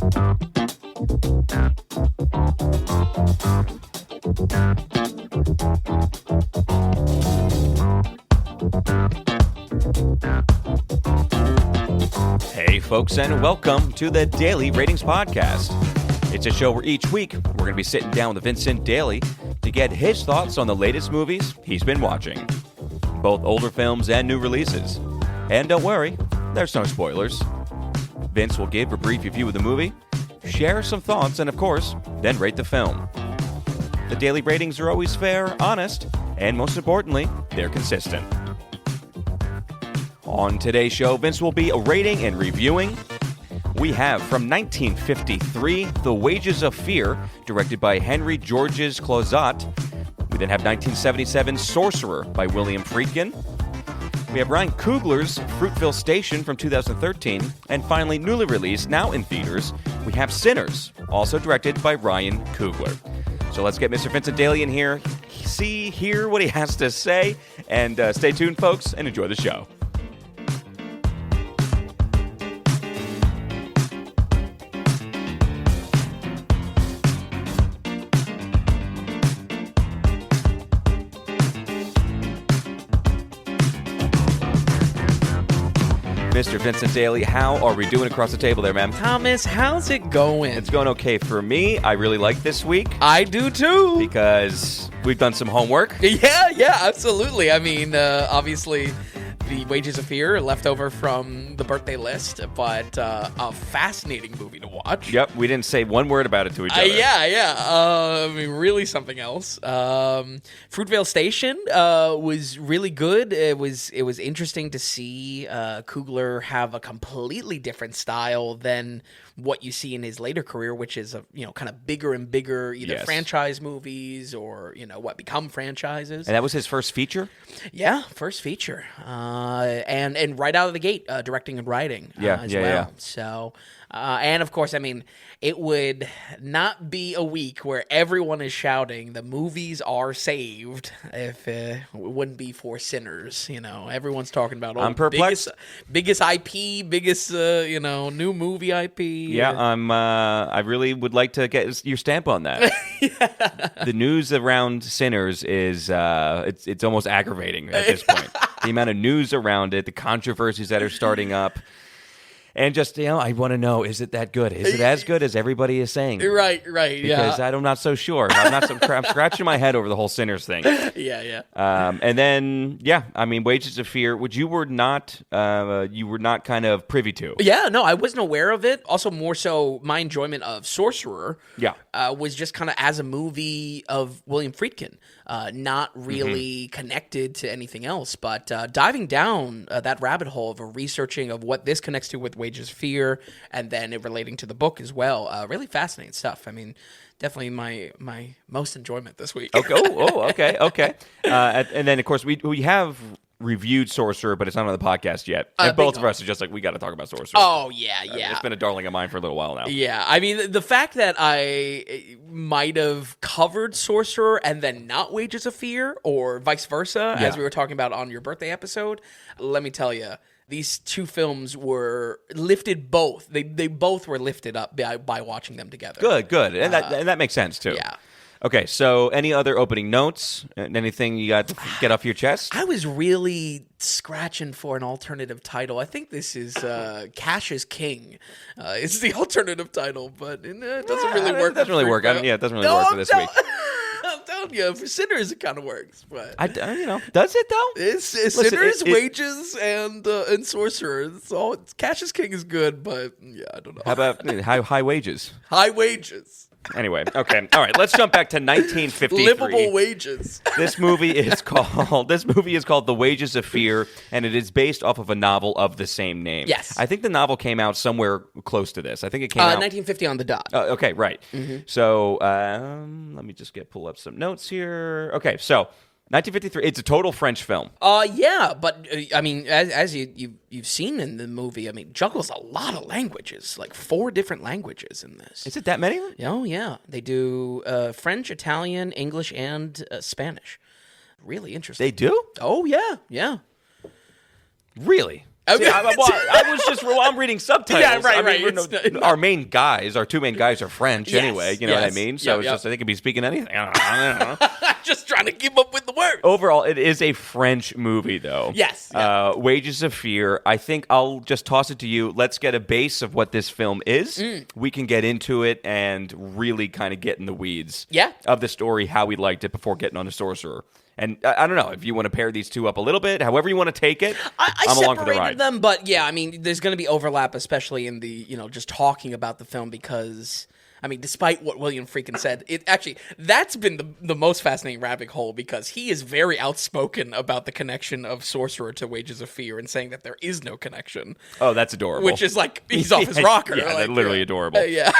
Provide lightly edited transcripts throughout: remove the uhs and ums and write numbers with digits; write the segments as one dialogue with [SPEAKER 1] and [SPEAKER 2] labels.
[SPEAKER 1] Hey folks, and welcome to the Daily Ratings Podcast. It's a show where each week we're going to be sitting down with Vincent Daly to get his thoughts on the latest movies he's been watching, both older films and new releases. And don't worry, there's no spoilers. Vince will give a brief review of the movie, share some thoughts, and of course, then rate the film. The daily ratings are always fair, honest, and most importantly, they're consistent. On today's show, Vince will be rating and reviewing. We have from 1953, The Wages of Fear, directed by Henry Georges Clouzot. We then have 1977, Sorcerer by William Friedkin. We have Ryan Coogler's Fruitvale Station from 2013. And finally, newly released, now in theaters, we have Sinners, also directed by Ryan Coogler. So let's get Mr. Vincent Daly in here, hear what he has to say, and stay tuned, folks, and enjoy the show. Mr. Vincent Daly, how are we doing across the table there, ma'am?
[SPEAKER 2] Thomas, how's it going?
[SPEAKER 1] It's going okay for me. I really like this week.
[SPEAKER 2] I do too.
[SPEAKER 1] Because we've done some homework.
[SPEAKER 2] Yeah, absolutely. I mean, obviously, The Wages of Fear, left over from the birthday list, but a fascinating movie to watch.
[SPEAKER 1] Yep, we didn't say one word about it to each other.
[SPEAKER 2] I mean, really something else. Fruitvale Station was really good. It was interesting to see Coogler have a completely different style than what you see in his later career, which is kind of bigger and bigger, either franchise movies or what become franchises.
[SPEAKER 1] And that was his first feature?
[SPEAKER 2] Yeah, first feature. And right out of the gate, directing and writing as well.
[SPEAKER 1] Yeah.
[SPEAKER 2] So, and of course, I mean, it would not be a week where everyone is shouting, the movies are saved, if it wouldn't be for Sinners. Everyone's talking about
[SPEAKER 1] I'm perplexed.
[SPEAKER 2] biggest IP, biggest, new movie IP.
[SPEAKER 1] Yeah, I really would like to get your stamp on that. The news around Sinners is, it's almost aggravating at this point. The amount of news around it, the controversies that are starting up. And just, I want to know, is it that good? Is it as good as everybody is saying?
[SPEAKER 2] Right,
[SPEAKER 1] because I'm not so sure. I'm scratching my head over the whole Sinners thing.
[SPEAKER 2] Yeah.
[SPEAKER 1] And then, I mean, Wages of Fear, which you were not kind of privy to.
[SPEAKER 2] Yeah, no, I wasn't aware of it. Also, more so, my enjoyment of Sorcerer was just kind of as a movie of William Friedkin, not really connected to anything else. But diving down that rabbit hole of researching of what this connects to with Wages of Fear, and then it relating to the book as well. Really fascinating stuff. I mean, definitely my most enjoyment this week.
[SPEAKER 1] Okay. And then, of course, we have reviewed Sorcerer, but it's not on the podcast yet. And both of us are just like, we got to talk about Sorcerer.
[SPEAKER 2] Oh, yeah.
[SPEAKER 1] It's been a darling of mine for a little while now.
[SPEAKER 2] Yeah, I mean, the fact that I might have covered Sorcerer and then not Wages of Fear, or vice versa, as we were talking about on your birthday episode, let me tell you, these two films were lifted both. They both were lifted up by watching them together.
[SPEAKER 1] Good. And that makes sense, too.
[SPEAKER 2] Yeah.
[SPEAKER 1] Okay, so any other opening notes? Anything you got to get off your chest?
[SPEAKER 2] I was really scratching for an alternative title. I think this is Cash is King. It's the alternative title, but it doesn't really work.
[SPEAKER 1] It doesn't really work. It doesn't really work for this week.
[SPEAKER 2] I'm telling you, for Sinners, it kind of works. But
[SPEAKER 1] does it though?
[SPEAKER 2] It's Sinners, Wages, and Sorcerer. Cash is King is good, but I don't know.
[SPEAKER 1] How about high wages?
[SPEAKER 2] High wages.
[SPEAKER 1] Anyway, okay, all right. Let's jump back to 1953.
[SPEAKER 2] Livable wages.
[SPEAKER 1] This movie is called The Wages of Fear, and it is based off of a novel of the same name.
[SPEAKER 2] Yes,
[SPEAKER 1] I think the novel came out somewhere close to this. I think it came out
[SPEAKER 2] 1950 on the dot.
[SPEAKER 1] Okay, right. So let me just pull up some notes here. Okay, so 1953. It's a total French film.
[SPEAKER 2] Yeah, but I mean, as you've seen in the movie, I mean, juggles a lot of languages, like 4 different languages in this.
[SPEAKER 1] Is it that many?
[SPEAKER 2] Oh yeah, they do French, Italian, English, and Spanish. Really interesting.
[SPEAKER 1] They do?
[SPEAKER 2] Oh yeah.
[SPEAKER 1] Really? See, I'm reading subtitles.
[SPEAKER 2] Yeah, right,
[SPEAKER 1] Our two main guys are French anyway. You know what I mean? So it's just they could be speaking anything. I don't know.
[SPEAKER 2] Just trying to keep up with the words.
[SPEAKER 1] Overall, it is a French movie, though.
[SPEAKER 2] Yes.
[SPEAKER 1] Wages of Fear. I think I'll just toss it to you. Let's get a base of what this film is. We can get into it and really kind of get in the weeds of the story, how we liked it before getting on the Sorcerer. And I don't know if you want to pair these two up a little bit, however you want to take it. I'm along for the ride.
[SPEAKER 2] Them, but yeah, I mean, there's going to be overlap, especially in the just talking about the film because. I mean, despite what William Friedkin said, that's been the most fascinating rabbit hole because he is very outspoken about the connection of Sorcerer to Wages of Fear and saying that there is no connection.
[SPEAKER 1] Oh, that's adorable.
[SPEAKER 2] Which is like, he's off his rocker.
[SPEAKER 1] Yeah, literally adorable.
[SPEAKER 2] Yeah.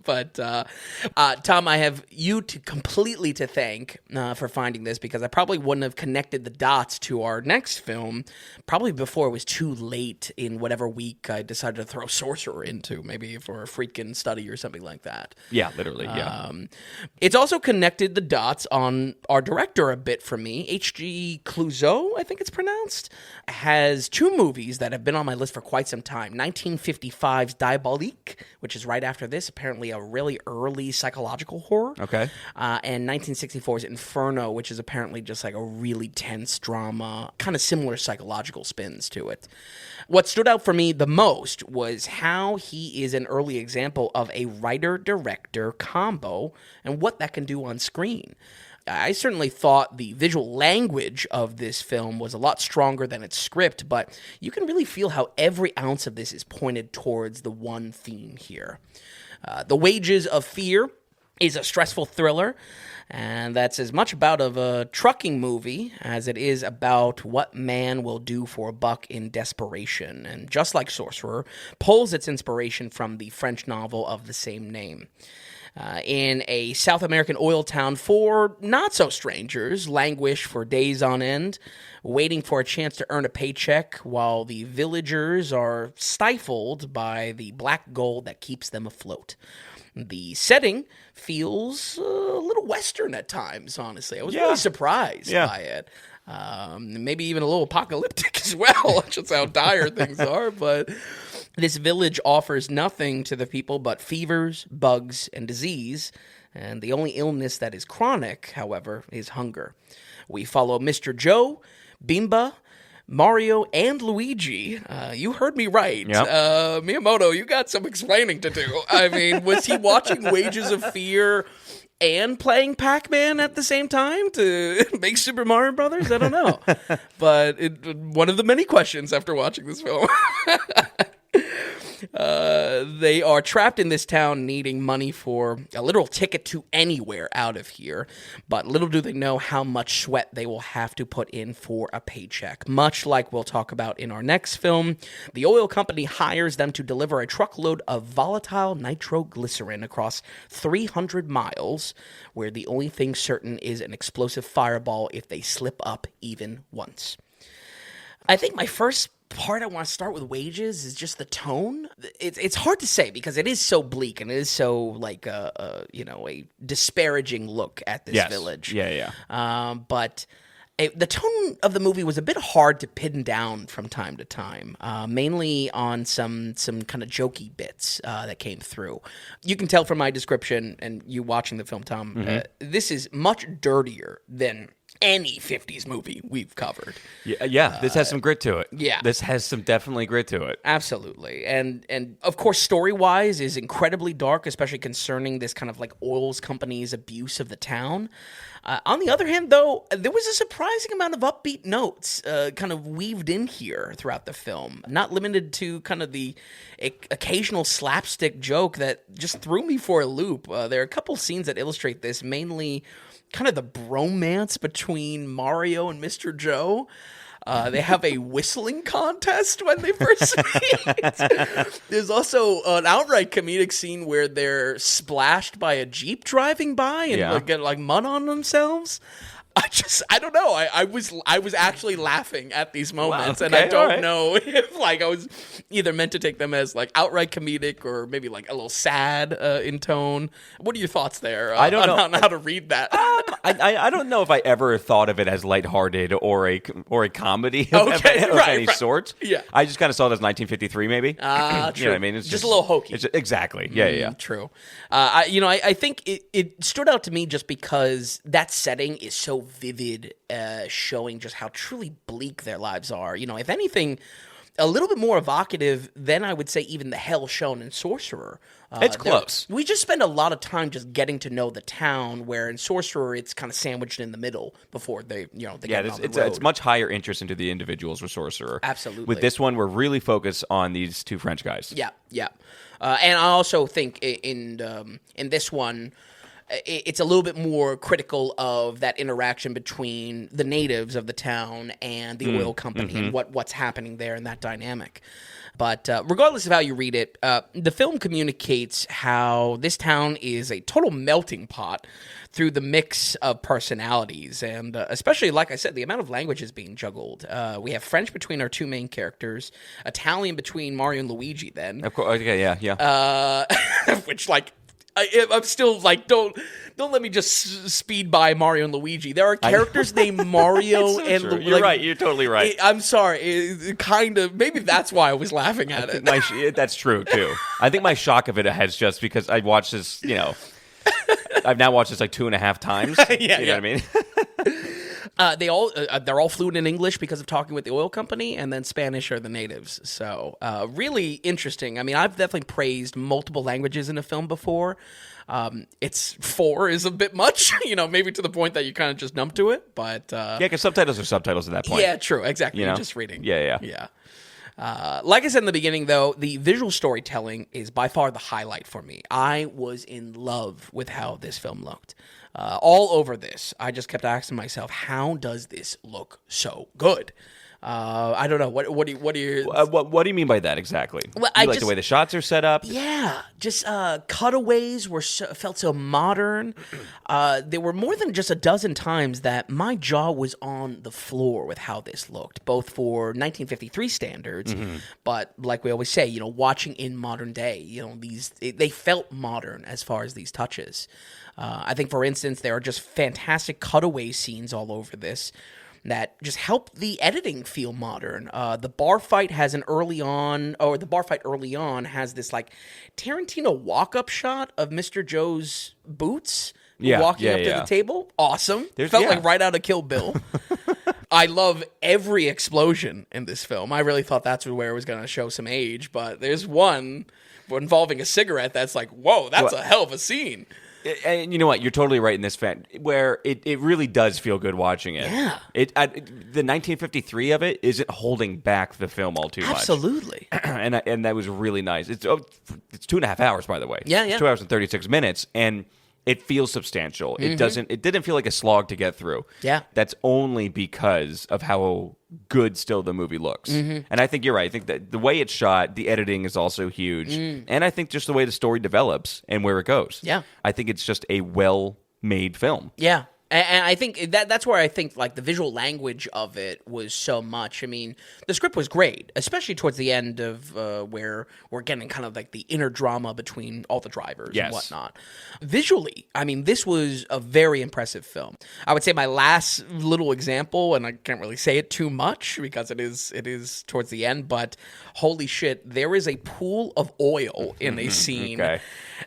[SPEAKER 2] But, Tom, I have you completely to thank for finding this because I probably wouldn't have connected the dots to our next film probably before it was too late in whatever week I decided to throw Sorcerer into, maybe for a Friedkin study or something like that.
[SPEAKER 1] Yeah, literally, yeah.
[SPEAKER 2] It's also connected the dots on our director a bit for me. H.G. Clouseau, I think it's pronounced, has two movies that have been on my list for quite some time. 1955's Diabolique, which is right after this, apparently a really early psychological horror.
[SPEAKER 1] Okay.
[SPEAKER 2] And 1964's Inferno, which is apparently just like a really tense drama, kind of similar psychological spins to it. What stood out for me the most was how he is an early example of a writer-director combo and what that can do on screen. I certainly thought the visual language of this film was a lot stronger than its script, but you can really feel how every ounce of this is pointed towards the one theme here. The Wages of Fear is a stressful thriller, and that's as much about of a trucking movie as it is about what man will do for a buck in desperation, and just like Sorcerer, pulls its inspiration from the French novel of the same name. In a South American oil town, four not-so-strangers languish for days on end, waiting for a chance to earn a paycheck while the villagers are stifled by the black gold that keeps them afloat. The setting feels a little Western at times, honestly. I was really surprised by it. Maybe even a little apocalyptic as well, just how dire things are. But this village offers nothing to the people but fevers, bugs, and disease. And the only illness that is chronic, however, is hunger. We follow Mr. Joe, Bimba, Mario, and Luigi. You heard me right.
[SPEAKER 1] Yep.
[SPEAKER 2] Miyamoto, you got some explaining to do. I mean, was he watching Wages of Fear and playing Pac-Man at the same time to make Super Mario Brothers? I don't know. But one of the many questions after watching this film. They are trapped in this town needing money for a literal ticket to anywhere out of here, but little do they know how much sweat they will have to put in for a paycheck. Much like we'll talk about in our next film, the oil company hires them to deliver a truckload of volatile nitroglycerin across 300 miles, where the only thing certain is an explosive fireball if they slip up even once. I think my first part I want to start with Wages is just the tone. It's hard to say because it is so bleak and it is so like a disparaging look at this village. But the tone of the movie was a bit hard to pin down from time to time, mainly on some kind of jokey bits that came through. You can tell from my description and you watching the film, Tom, this is much dirtier than any 50s movie we've covered.
[SPEAKER 1] Yeah, this has some grit to it.
[SPEAKER 2] Yeah.
[SPEAKER 1] This has some definitely grit to it.
[SPEAKER 2] Absolutely. And of course, story-wise is incredibly dark, especially concerning this kind of like oils company's abuse of the town. On the other hand, though, there was a surprising amount of upbeat notes kind of weaved in here throughout the film, not limited to kind of the occasional slapstick joke that just threw me for a loop. There are a couple scenes that illustrate this, mainly kind of the bromance between Mario and Mr. Joe. They have a whistling contest when they first meet. There's also an outright comedic scene where they're splashed by a Jeep driving by and get like mud on themselves. I don't know. I was actually laughing at these moments,
[SPEAKER 1] wow,
[SPEAKER 2] and I don't know if like I was either meant to take them as like outright comedic or maybe like a little sad in tone. What are your thoughts there?
[SPEAKER 1] I don't know
[SPEAKER 2] on how to read that.
[SPEAKER 1] I don't know if I ever thought of it as lighthearted or a comedy of any sort.
[SPEAKER 2] Yeah,
[SPEAKER 1] I just kind of saw it as 1953, maybe.
[SPEAKER 2] True.
[SPEAKER 1] You know what I mean? It's
[SPEAKER 2] just a little hokey.
[SPEAKER 1] Exactly. Yeah.
[SPEAKER 2] True. I think it stood out to me just because that setting is so vivid, showing just how truly bleak their lives are. You know, if anything, a little bit more evocative than I would say even the hell shown in Sorcerer.
[SPEAKER 1] It's close.
[SPEAKER 2] We just spend a lot of time just getting to know the town, where in Sorcerer it's kind of sandwiched in the middle before they get on the road.
[SPEAKER 1] It's much higher interest into the individuals with Sorcerer.
[SPEAKER 2] Absolutely.
[SPEAKER 1] With this one, we're really focused on these two French guys.
[SPEAKER 2] Yeah. And I also think in this one, it's a little bit more critical of that interaction between the natives of the town and the oil company and what's happening there in that dynamic. But regardless of how you read it, the film communicates how this town is a total melting pot through the mix of personalities. And especially, like I said, the amount of languages being juggled. We have French between our two main characters, Italian between Mario and Luigi then.
[SPEAKER 1] Of course, okay, yeah.
[SPEAKER 2] Which, like, I'm still like, don't let me just speed by Mario and Luigi. There are characters named Mario and Luigi.
[SPEAKER 1] You're right. You're totally right.
[SPEAKER 2] I'm sorry. It kind of, maybe that's why I was laughing at it.
[SPEAKER 1] That's true too. I think my shock of it has just because I watched this. You know, I've now watched this like 2.5 times. You know what I mean?
[SPEAKER 2] They're all fluent in English because of talking with the oil company, and then Spanish are the natives. So really interesting. I mean, I've definitely praised multiple languages in a film before. It's 4 is a bit much, maybe to the point that you kind of just numb to it. But
[SPEAKER 1] because subtitles are subtitles at that point.
[SPEAKER 2] Yeah, true, exactly. You're just reading.
[SPEAKER 1] Yeah.
[SPEAKER 2] Like I said in the beginning, though, the visual storytelling is by far the highlight for me. I was in love with how this film looked. All over this, I just kept asking myself, how does this look so good? I don't know. What do you
[SPEAKER 1] mean by that exactly?
[SPEAKER 2] Well,
[SPEAKER 1] you like the way the shots are set up?
[SPEAKER 2] Yeah, just cutaways felt so modern. There were more than just a dozen times that my jaw was on the floor with how this looked, both for 1953 standards, but like we always say, watching in modern day, they felt modern as far as these touches. I think, for instance, there are just fantastic cutaway scenes all over this that just help the editing feel modern. The bar fight early on has this like Tarantino walk-up shot of Mr. Joe's boots walking up to the table. Awesome. Felt like right out of Kill Bill. I love every explosion in this film. I really thought that's where it was going to show some age, but there's one involving a cigarette that's like, whoa, that's a hell of a scene.
[SPEAKER 1] And you know what? You're totally right in this fact, where it really does feel good watching it.
[SPEAKER 2] Yeah.
[SPEAKER 1] The 1953 of it isn't holding back the film all too much.
[SPEAKER 2] Absolutely.
[SPEAKER 1] and that was really nice. It's 2.5 hours, by the way.
[SPEAKER 2] Yeah.
[SPEAKER 1] It's 2 hours and 36 minutes, and it feels substantial. It didn't feel like a slog to get through.
[SPEAKER 2] Yeah.
[SPEAKER 1] That's only because of how good still the movie looks. And I think you're right. I think that the way it's shot, the editing is also huge. And I think just the way the story develops and where it goes.
[SPEAKER 2] Yeah.
[SPEAKER 1] I think it's just a well-made film.
[SPEAKER 2] Yeah. And I think that's where I think like the visual language of it was so much. I mean, the script was great, especially towards the end of where we're getting kind of like the inner drama between all the drivers and whatnot. Visually, I mean, this was a very impressive film. I would say my last little example, and I can't really say it too much because it is towards the end, but holy shit, there is a pool of oil in a scene.
[SPEAKER 1] Okay.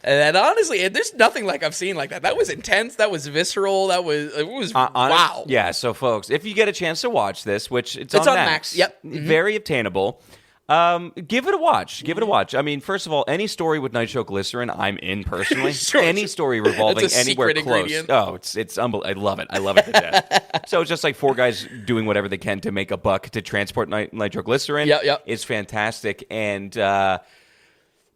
[SPEAKER 2] And honestly, there's nothing like I've seen like that. That was intense. That was visceral. It was wow.
[SPEAKER 1] Yeah, so folks, if you get a chance to watch this, which it's on Max.
[SPEAKER 2] Yep.
[SPEAKER 1] Very obtainable. Give it a watch. Give it a watch. I mean, first of all, any story with nitroglycerin, I'm in personally.
[SPEAKER 2] Sure.
[SPEAKER 1] Any story revolving anywhere close. Ingredient. Oh, it's unbelievable. I love it. I love it to death. So it's just like 4 guys doing whatever they can to make a buck to transport nitroglycerin.
[SPEAKER 2] Yep.
[SPEAKER 1] It's fantastic. And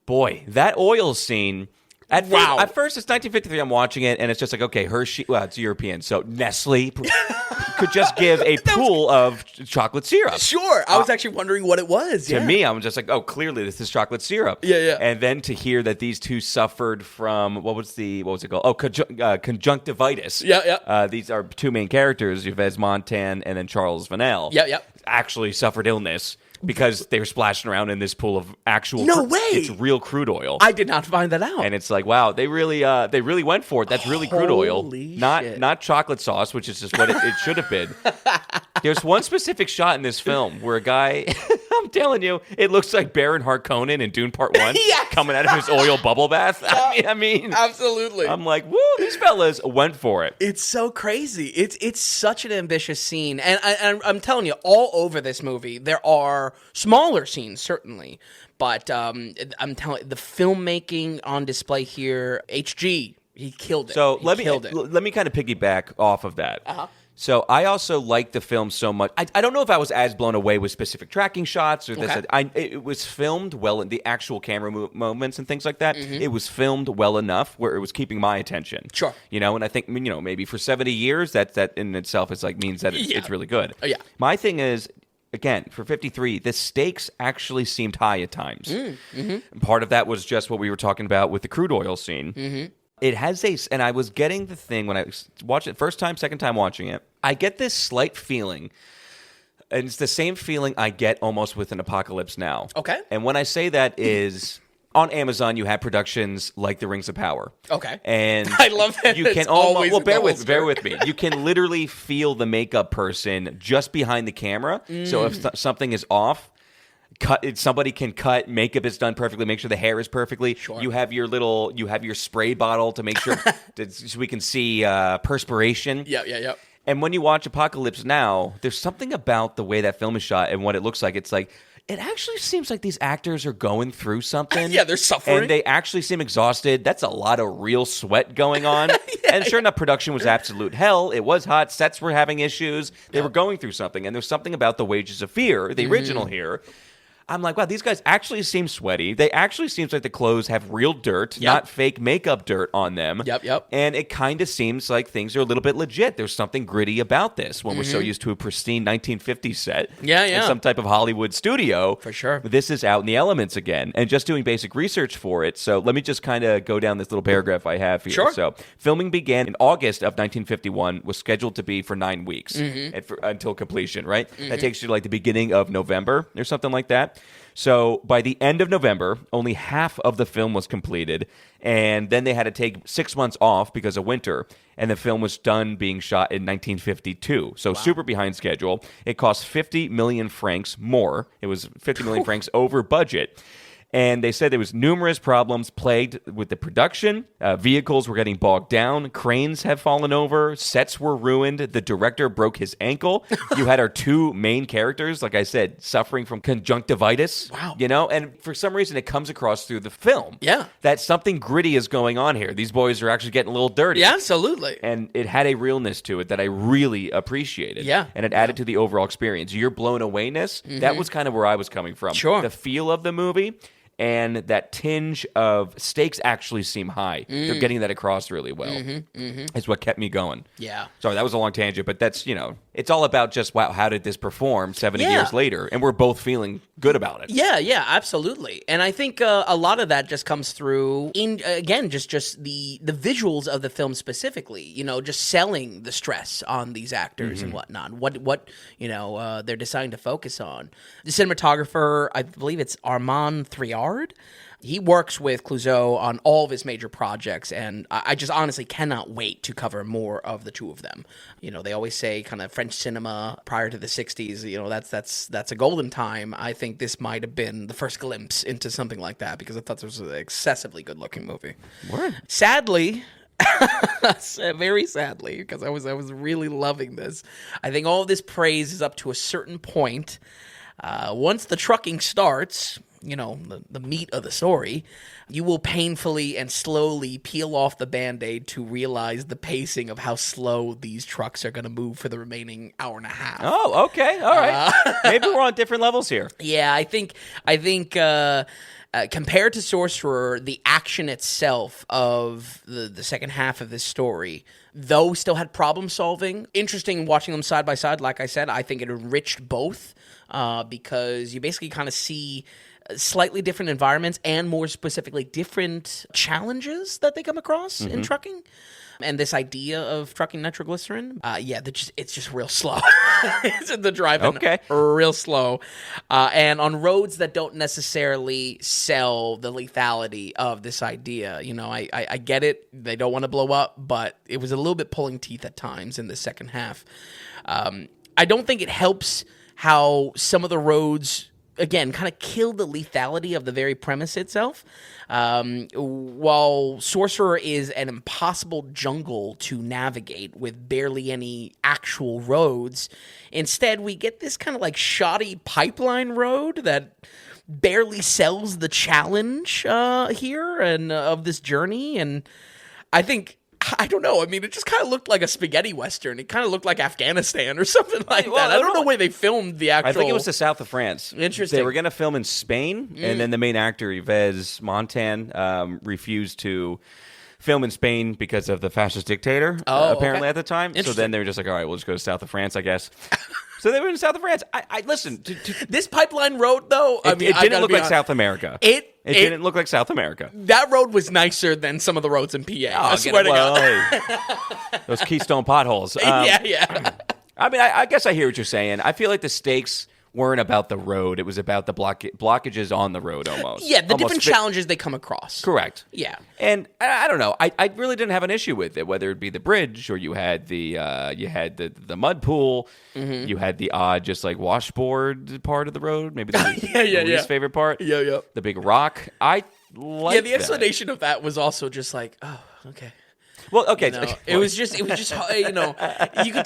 [SPEAKER 1] boy, that oil scene At first, it's 1953. I'm watching it, and it's just like, okay, Hershey. Well, it's European, so Nestle could just give a pool of chocolate syrup.
[SPEAKER 2] Sure, I was actually wondering what it was.
[SPEAKER 1] To me, I'm just like, oh, clearly this is chocolate syrup.
[SPEAKER 2] Yeah.
[SPEAKER 1] And then to hear that these two suffered from what was it called? Oh, conjunctivitis.
[SPEAKER 2] Yeah.
[SPEAKER 1] These are two main characters, Yves Montand and then Charles Vanel.
[SPEAKER 2] Yeah.
[SPEAKER 1] Actually suffered illness. Because they were splashing around in this pool of actual...
[SPEAKER 2] No way!
[SPEAKER 1] It's real crude oil.
[SPEAKER 2] I did not find that out.
[SPEAKER 1] And it's like, wow, they really went for it. That's really crude oil.
[SPEAKER 2] Holy shit.
[SPEAKER 1] Not chocolate sauce, which is just what it should have been. There's one specific shot in this film where a guy... I'm telling you, it looks like Baron Harkonnen in Dune Part 1
[SPEAKER 2] Yes!
[SPEAKER 1] coming out of his oil bubble bath. I mean...
[SPEAKER 2] Absolutely.
[SPEAKER 1] I'm like, woo, these fellas went for it.
[SPEAKER 2] It's so crazy. It's such an ambitious scene. And I'm telling you, all over this movie, there are smaller scenes, certainly. But I'm telling you, the filmmaking on display here, HG, he killed it.
[SPEAKER 1] So let me kind of piggyback off of that.
[SPEAKER 2] Uh-huh.
[SPEAKER 1] So I also like the film so much. I don't know if I was as blown away with specific tracking shots or this.
[SPEAKER 2] Okay.
[SPEAKER 1] It was filmed well in the actual camera moments and things like that.
[SPEAKER 2] Mm-hmm.
[SPEAKER 1] It was filmed well enough where it was keeping my attention.
[SPEAKER 2] Sure.
[SPEAKER 1] And I think maybe for 70 years that in itself is like means that it's really good.
[SPEAKER 2] Oh, yeah.
[SPEAKER 1] My thing is, again, for 53, the stakes actually seemed high at times.
[SPEAKER 2] Mm-hmm.
[SPEAKER 1] Part of that was just what we were talking about with the crude oil scene. Mm-hmm. It has and I was getting the thing when I watched it first time, second time watching it. I get this slight feeling, and it's the same feeling I get almost with an Apocalypse Now.
[SPEAKER 2] Okay.
[SPEAKER 1] And when I say that is on Amazon, you have productions like The Rings of Power.
[SPEAKER 2] Okay.
[SPEAKER 1] And
[SPEAKER 2] I love that.
[SPEAKER 1] You can bear with me. You can literally feel the makeup person just behind the camera. So if something is off, somebody can cut, makeup is done perfectly, make sure the hair is perfectly.
[SPEAKER 2] Sure.
[SPEAKER 1] You have your spray bottle to make sure so we can see perspiration.
[SPEAKER 2] Yeah.
[SPEAKER 1] And when you watch Apocalypse Now, there's something about the way that film is shot and what it looks like. It's like, it actually seems like these actors are going through something.
[SPEAKER 2] Yeah, they're suffering.
[SPEAKER 1] And they actually seem exhausted. That's a lot of real sweat going on. And sure enough, production was absolute hell. It was hot. Sets were having issues. They were going through something. And there's something about The Wages of Fear, the original here. I'm like, wow, these guys actually seem sweaty. They actually seems like the clothes have real dirt, not fake makeup dirt on them.
[SPEAKER 2] Yep.
[SPEAKER 1] And it kind of seems like things are a little bit legit. There's something gritty about this when we're so used to a pristine 1950s set.
[SPEAKER 2] Yeah.
[SPEAKER 1] And some type of Hollywood studio.
[SPEAKER 2] For sure.
[SPEAKER 1] This is out in the elements again. And just doing basic research for it. So let me just kind of go down this little paragraph I have here.
[SPEAKER 2] Sure.
[SPEAKER 1] So filming began in August of 1951, was scheduled to be for 9 weeks until completion, right? That takes you to like the beginning of November or something like that. So by the end of November, only half of the film was completed, and then they had to take 6 months off because of winter, and the film was done being shot in 1952. So super behind schedule. It cost 50 million francs more. It was 50 million francs over budget. And they said there was numerous problems plagued with the production. Vehicles were getting bogged down. Cranes have fallen over. Sets were ruined. The director broke his ankle. You had our two main characters, like I said, suffering from conjunctivitis.
[SPEAKER 2] Wow.
[SPEAKER 1] And for some reason it comes across through the film.
[SPEAKER 2] Yeah.
[SPEAKER 1] That something gritty is going on here. These boys are actually getting a little dirty.
[SPEAKER 2] Yeah, absolutely.
[SPEAKER 1] And it had a realness to it that I really appreciated.
[SPEAKER 2] Yeah.
[SPEAKER 1] And it added to the overall experience. Your blown awayness, that was kind of where I was coming from.
[SPEAKER 2] Sure.
[SPEAKER 1] The feel of the movie and that tinge of stakes actually seem high. They're getting that across really well. It's what kept me going.
[SPEAKER 2] Yeah.
[SPEAKER 1] Sorry, that was a long tangent, but that's, it's all about just, wow, how did this perform 70 years later? And we're both feeling good about it.
[SPEAKER 2] Yeah, absolutely. And I think a lot of that just comes through in, again, just the visuals of the film specifically, just selling the stress on these actors and whatnot, what they're deciding to focus on. The cinematographer, I believe it's Armand Triard. He works with Clouzot on all of his major projects, and I just honestly cannot wait to cover more of the two of them. They always say kind of French cinema prior to the 60s, that's a golden time. I think this might have been the first glimpse into something like that, because I thought this was an excessively good-looking movie.
[SPEAKER 1] Word.
[SPEAKER 2] Sadly, very sadly, because I was really loving this, I think all of this praise is up to a certain point. Once the trucking starts, the meat of the story, you will painfully and slowly peel off the Band-Aid to realize the pacing of how slow these trucks are going to move for the remaining hour and a half.
[SPEAKER 1] Oh, okay. All right. Maybe we're on different levels here.
[SPEAKER 2] Yeah, I think compared to Sorcerer, the action itself of the second half of this story, though still had problem solving, interesting watching them side by side. Like I said, I think it enriched both because you basically kind of see slightly different environments and more specifically different challenges that they come across in trucking. And this idea of trucking nitroglycerin, it's just real slow. The driving real slow. And on roads that don't necessarily sell the lethality of this idea. You know, I get it. They don't want to blow up, but it was a little bit pulling teeth at times in the second half. I don't think it helps how some of the roads, again, kind of kill the lethality of the very premise itself. While Sorcerer is an impossible jungle to navigate with barely any actual roads, instead we get this kind of like shoddy pipeline road that barely sells the challenge here and of this journey. And I don't know. I mean, it just kind of looked like a spaghetti western. It kind of looked like Afghanistan or something like that. I don't know where they filmed the actual...
[SPEAKER 1] I think it was the south of France.
[SPEAKER 2] Interesting.
[SPEAKER 1] They were going to film in Spain, and then the main actor, Yves Montand, refused to film in Spain because of the fascist dictator, apparently at the time. So then they were just like, all right, we'll just go to south of France, I guess. So they were in south of France. I listen.
[SPEAKER 2] This pipeline road, though,
[SPEAKER 1] it didn't look like South America. It didn't look like South America.
[SPEAKER 2] That road was nicer than some of the roads in PA. I swear to God.
[SPEAKER 1] Those Keystone potholes.
[SPEAKER 2] Yeah.
[SPEAKER 1] I mean, I guess I hear what you're saying. I feel like the stakes weren't about the road. It was about the blockages on the road almost.
[SPEAKER 2] Yeah, the different challenges they come across.
[SPEAKER 1] Correct.
[SPEAKER 2] Yeah.
[SPEAKER 1] And I don't know. I really didn't have an issue with it, whether it be the bridge or you had the mud pool, you had the odd just like washboard part of the road, maybe the least favorite part.
[SPEAKER 2] Yeah.
[SPEAKER 1] The big rock. I liked
[SPEAKER 2] the explanation of that was also just like, oh, okay.
[SPEAKER 1] Well, okay.
[SPEAKER 2] It was just, you could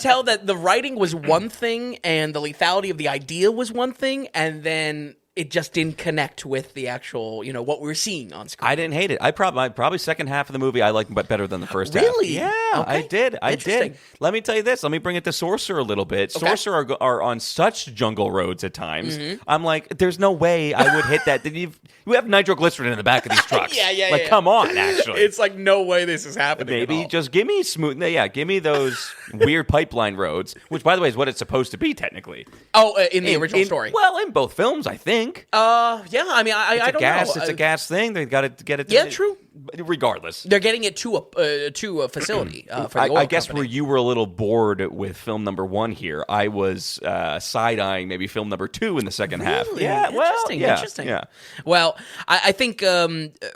[SPEAKER 2] tell that the writing was one thing and the lethality of the idea was one thing, and then it just didn't connect with the actual, what we're seeing on screen.
[SPEAKER 1] I didn't hate it. I probably second half of the movie I liked better than the first half.
[SPEAKER 2] Really?
[SPEAKER 1] Yeah,
[SPEAKER 2] okay.
[SPEAKER 1] I did. Let me tell you this. Let me bring it to Sorcerer a little bit.
[SPEAKER 2] Okay.
[SPEAKER 1] Sorcerer are on such jungle roads at times. I'm like, there's no way I would hit that. You have nitroglycerin in the back of these trucks.
[SPEAKER 2] Yeah.
[SPEAKER 1] Come on, actually.
[SPEAKER 2] It's like, no way this is happening.
[SPEAKER 1] Maybe just give me smooth. Yeah, give me those weird pipeline roads, which, by the way, is what it's supposed to be technically.
[SPEAKER 2] Oh, in the original story.
[SPEAKER 1] Well, in both films, I think.
[SPEAKER 2] Yeah, I mean, I don't know.
[SPEAKER 1] It's a gas thing. They got to get it.
[SPEAKER 2] Yeah, true.
[SPEAKER 1] Regardless,
[SPEAKER 2] they're getting it to a facility. For the
[SPEAKER 1] I guess
[SPEAKER 2] company.
[SPEAKER 1] where you were a little bored with film number 1 here, I was side eyeing maybe film number 2 in the second half.
[SPEAKER 2] Yeah, interesting.
[SPEAKER 1] Yeah.
[SPEAKER 2] Well, I think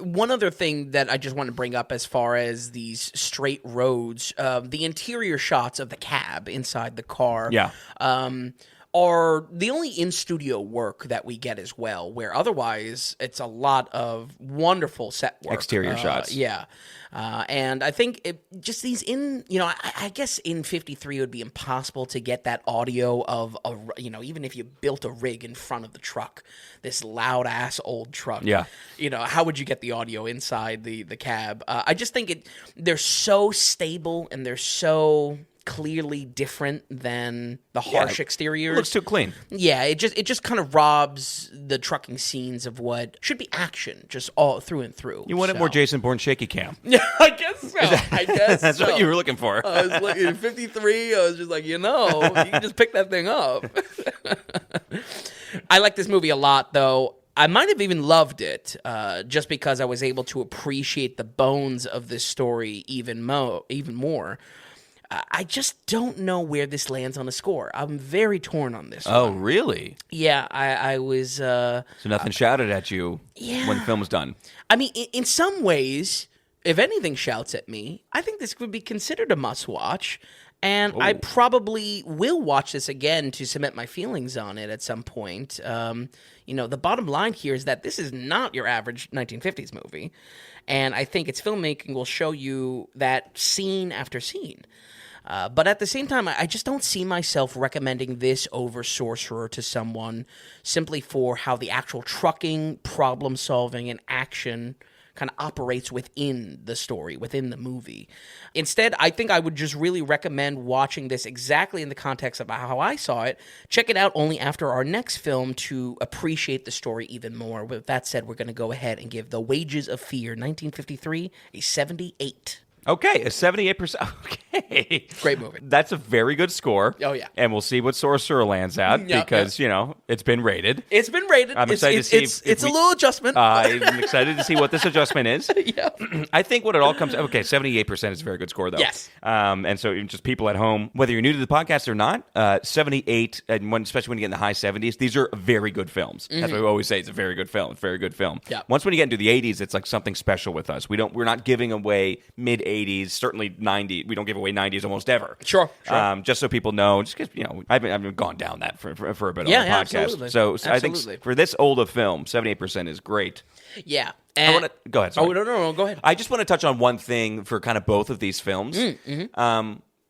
[SPEAKER 2] one other thing that I just want to bring up as far as these straight roads, the interior shots of the cab inside the car.
[SPEAKER 1] Yeah.
[SPEAKER 2] Are the only in-studio work that we get as well, where otherwise it's a lot of wonderful set work.
[SPEAKER 1] Exterior shots.
[SPEAKER 2] Yeah. And I think just these I guess in 53 it would be impossible to get that audio of, even if you built a rig in front of the truck, this loud-ass old truck.
[SPEAKER 1] Yeah.
[SPEAKER 2] How would you get the audio inside the cab? I just think they're so stable and they're so clearly different than the harsh exteriors.
[SPEAKER 1] It looks too clean.
[SPEAKER 2] Yeah, it just kind of robs the trucking scenes of what should be action, just all through and through.
[SPEAKER 1] You wanted more Jason Bourne shaky cam.
[SPEAKER 2] Yeah, I guess so.
[SPEAKER 1] That's what you were looking for.
[SPEAKER 2] I was looking at 53. I was just like, you can just pick that thing up. I like this movie a lot, though. I might have even loved it just because I was able to appreciate the bones of this story even more. I just don't know where this lands on a score. I'm very torn on this
[SPEAKER 1] Oh,
[SPEAKER 2] one.
[SPEAKER 1] really?
[SPEAKER 2] Yeah, I was...
[SPEAKER 1] so nothing shouted at you when the film was done?
[SPEAKER 2] I mean, in some ways, if anything shouts at me, I think this would be considered a must-watch, and I probably will watch this again to cement my feelings on it at some point. The bottom line here is that this is not your average 1950s movie, and I think its filmmaking will show you that scene after scene. But at the same time, I just don't see myself recommending this over Sorcerer to someone simply for how the actual trucking, problem-solving, and action kind of operates within the story, within the movie. Instead, I think I would just really recommend watching this exactly in the context of how I saw it. Check it out only after our next film to appreciate the story even more. With that said, we're going to go ahead and give The Wages of Fear, 1953, a 78.
[SPEAKER 1] Okay, a 78%. Okay.
[SPEAKER 2] Great movie.
[SPEAKER 1] That's a very good score.
[SPEAKER 2] Oh, yeah.
[SPEAKER 1] And we'll see what Sorcerer lands at because, it's been rated.
[SPEAKER 2] It's been rated.
[SPEAKER 1] I'm excited to see
[SPEAKER 2] it's a little adjustment.
[SPEAKER 1] I'm excited to see what this adjustment is.
[SPEAKER 2] Yeah.
[SPEAKER 1] I think what it all comes... Okay, 78% is a very good score, though.
[SPEAKER 2] Yes.
[SPEAKER 1] And so just people at home, whether you're new to the podcast or not, 78, and especially when you get in the high 70s, these are very good films. That's what we always say. It's a very good film. It's a very good film.
[SPEAKER 2] Yeah.
[SPEAKER 1] Once when you get into the 80s, it's like something special with us. We're not giving away mid-80s, certainly 90. We don't give away 90s almost ever.
[SPEAKER 2] Sure.
[SPEAKER 1] Just so people know, just because, I've gone down that for a bit on the podcast.
[SPEAKER 2] Absolutely.
[SPEAKER 1] So
[SPEAKER 2] Absolutely.
[SPEAKER 1] I think for this old a film, 78% is great.
[SPEAKER 2] Yeah.
[SPEAKER 1] I want to go ahead. Sorry.
[SPEAKER 2] Oh, no, go ahead.
[SPEAKER 1] I just want to touch on one thing for kind of both of these films.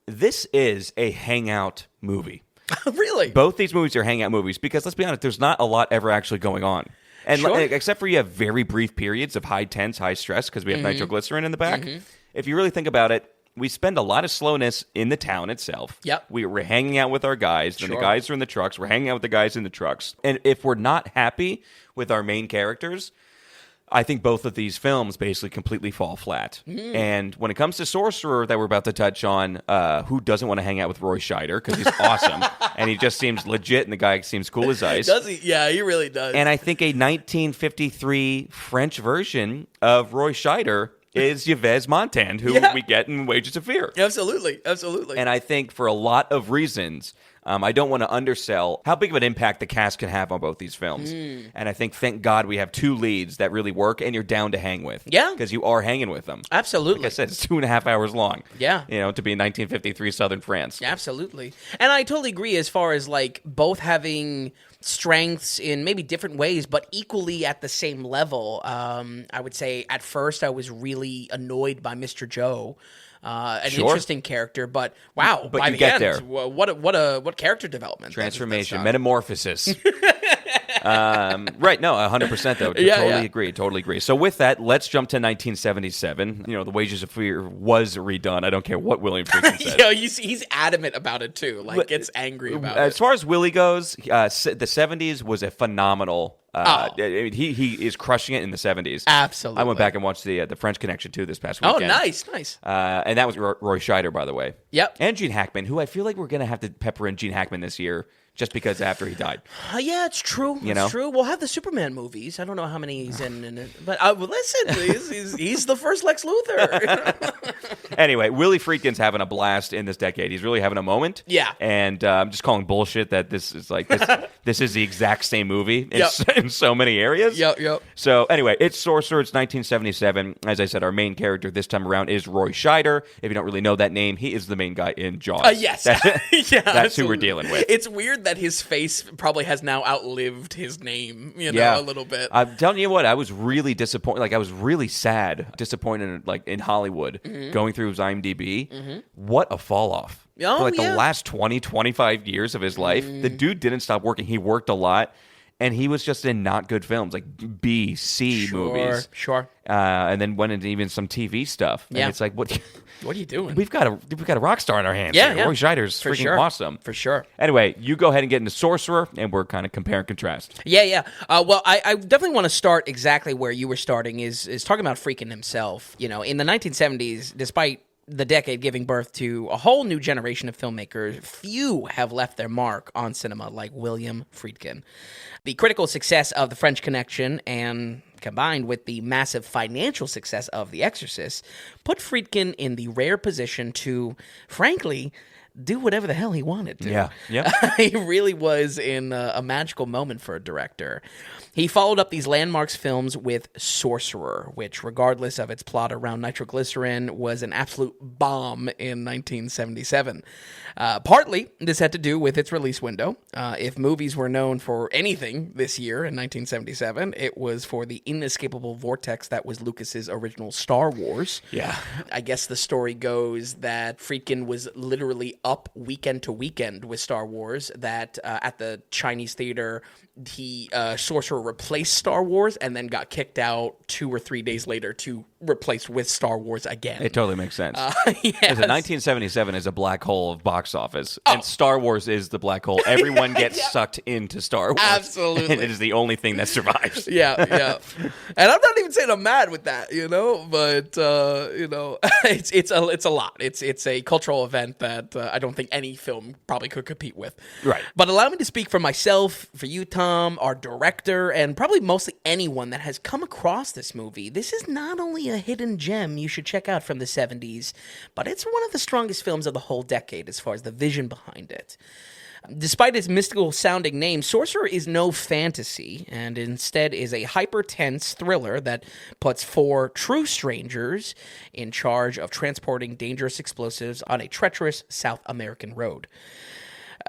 [SPEAKER 1] This is a hangout movie.
[SPEAKER 2] Really?
[SPEAKER 1] Both these movies are hangout movies because, let's be honest, there's not a lot ever actually going on. And
[SPEAKER 2] Sure.
[SPEAKER 1] except for you have very brief periods of high tense, high stress because we have nitroglycerin in the back. If you really think about it, we spend a lot of slowness in the town itself.
[SPEAKER 2] Yep.
[SPEAKER 1] We're hanging out with our guys. Then the guys are in the trucks. We're hanging out with the guys in the trucks. And if we're not happy with our main characters, I think both of these films basically completely fall flat. And when it comes to Sorcerer that we're about to touch on, who doesn't want to hang out with Roy Scheider because he's awesome and he just seems legit and the guy seems cool as ice.
[SPEAKER 2] Does he? Yeah, he really does.
[SPEAKER 1] And I think a 1953 French version of Roy Scheider is Yves Montand, who we get in Wages of Fear.
[SPEAKER 2] Absolutely.
[SPEAKER 1] And I think for a lot of reasons, I don't want to undersell how big of an impact the cast can have on both these films. And I think, thank God, we have two leads that really work and you're down to hang with.
[SPEAKER 2] Yeah.
[SPEAKER 1] Because you are hanging with them.
[SPEAKER 2] Absolutely.
[SPEAKER 1] Like I said, it's 2.5 hours long.
[SPEAKER 2] Yeah.
[SPEAKER 1] To be in 1953 Southern France.
[SPEAKER 2] Absolutely. And I totally agree as far as like both having strengths in maybe different ways, but equally at the same level. I would say at first I was really annoyed by Mr. Joe. Interesting character, but wow!
[SPEAKER 1] But
[SPEAKER 2] by
[SPEAKER 1] you
[SPEAKER 2] the
[SPEAKER 1] get
[SPEAKER 2] end,
[SPEAKER 1] there.
[SPEAKER 2] What character development?
[SPEAKER 1] Transformation, metamorphosis. Right, no, 100% though. Totally agree. So with that, let's jump to 1977. The Wages of Fear was redone. I don't care what William Friedkin says.
[SPEAKER 2] He's adamant about it too. Like, gets angry about it.
[SPEAKER 1] As far as Willie goes, the 70s was a phenomenal. He is crushing it in the 70s.
[SPEAKER 2] Absolutely.
[SPEAKER 1] I went back and watched the French Connection too this past weekend.
[SPEAKER 2] Oh, nice.
[SPEAKER 1] And that was Roy Scheider, by the way.
[SPEAKER 2] Yep.
[SPEAKER 1] And Gene Hackman, who I feel like we're going to have to pepper in Gene Hackman this year. Just because after he died.
[SPEAKER 2] Yeah, it's true. It's true. We'll have the Superman movies. I don't know how many he's in but listen, he's the first Lex Luthor.
[SPEAKER 1] Anyway, Willie Friedkin's having a blast in this decade. He's really having a moment.
[SPEAKER 2] Yeah.
[SPEAKER 1] And I'm just calling bullshit that this is like this is the exact same movie in so many areas.
[SPEAKER 2] Yep.
[SPEAKER 1] So anyway, it's Sorcerer. It's 1977. As I said, our main character this time around is Roy Scheider. If you don't really know that name, he is the main guy in Jaws.
[SPEAKER 2] Yes.
[SPEAKER 1] That's who we're dealing with.
[SPEAKER 2] It's weird that his face probably has now outlived his name, a little bit.
[SPEAKER 1] I'm telling you what, I was really disappointed. Like, I was really disappointed in Hollywood, going through his IMDb. What a fall off. For the last 20, 25 years of his life, the dude didn't stop working. He worked a lot. And he was just in not good films, like B, C movies.
[SPEAKER 2] Sure.
[SPEAKER 1] And then went into even some TV stuff. And it's like, what
[SPEAKER 2] are you doing?
[SPEAKER 1] We've got a rock star in our hands.
[SPEAKER 2] Yeah.
[SPEAKER 1] Roy Scheider's freaking awesome.
[SPEAKER 2] For sure.
[SPEAKER 1] Anyway, you go ahead and get into Sorcerer, and we're kind of compare and contrast.
[SPEAKER 2] Yeah. Well, I definitely want to start exactly where you were starting, is talking about Friedkin himself. In the 1970s, despite the decade giving birth to a whole new generation of filmmakers, few have left their mark on cinema like William Friedkin. The critical success of The French Connection, and combined with the massive financial success of The Exorcist, put Friedkin in the rare position to, frankly, do whatever the hell he wanted to.
[SPEAKER 1] Yeah.
[SPEAKER 2] He really was in a magical moment for a director. He followed up these landmarks films with Sorcerer, which, regardless of its plot around nitroglycerin, was an absolute bomb in 1977. Partly, this had to do with its release window. If movies were known for anything this year in 1977, it was for the inescapable vortex that was Lucas's original Star Wars.
[SPEAKER 1] Yeah.
[SPEAKER 2] I guess the story goes that Friedkin was literally up weekend to weekend with Star Wars that at the Chinese theater, Sorcerer replaced Star Wars and then got kicked out 2 or 3 days later to replace with Star Wars again.
[SPEAKER 1] It totally makes sense.
[SPEAKER 2] Yes.
[SPEAKER 1] 1977 is a black hole of box office, and Star Wars is the black hole. Everyone gets sucked into Star Wars.
[SPEAKER 2] Absolutely.
[SPEAKER 1] And it is the only thing that survives.
[SPEAKER 2] Yeah. And I'm not even saying I'm mad with that, but it's a lot. It's a cultural event that I don't think any film probably could compete with.
[SPEAKER 1] Right.
[SPEAKER 2] But allow me to speak for myself, for you, Tom, our director, and probably mostly anyone that has come across this movie. This is not only a hidden gem you should check out from the 70s, but it's one of the strongest films of the whole decade as far as the vision behind it. Despite its mystical-sounding name, Sorcerer is no fantasy, and instead is a hyper-tense thriller that puts 4 true strangers in charge of transporting dangerous explosives on a treacherous South American road.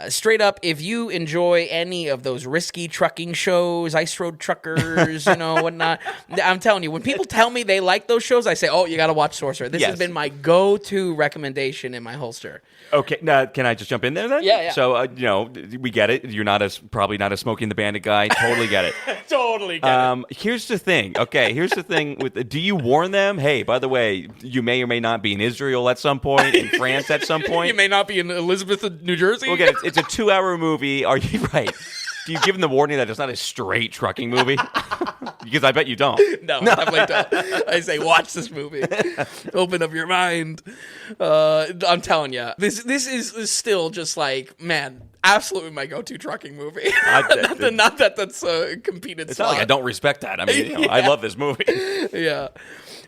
[SPEAKER 2] Straight up, if you enjoy any of those risky trucking shows, Ice Road Truckers, whatnot, I'm telling you, when people tell me they like those shows, I say, oh, you got to watch Sorcerer. This has been my go-to recommendation in my holster.
[SPEAKER 1] Okay, now can I just jump in there then?
[SPEAKER 2] Yeah.
[SPEAKER 1] So, we get it. You're probably not a Smokey and the Bandit guy. Totally get it.
[SPEAKER 2] Totally get it.
[SPEAKER 1] Here's the thing. Okay, here's the thing. Do you warn them? Hey, by the way, you may or may not be in Israel at some point, in France at some point.
[SPEAKER 2] You may not be in Elizabeth, New Jersey.
[SPEAKER 1] We'll get it. It's a 2-hour movie. Are you right? Do you give them the warning that it's not a straight trucking movie? Because I bet you don't.
[SPEAKER 2] No, definitely don't. I say, watch this movie. Open up your mind. I'm telling you, this is still just like, man, absolutely my go-to trucking movie. Not that's a competed
[SPEAKER 1] It's
[SPEAKER 2] slot.
[SPEAKER 1] not like I don't respect that. I mean, I love this movie.
[SPEAKER 2] Yeah.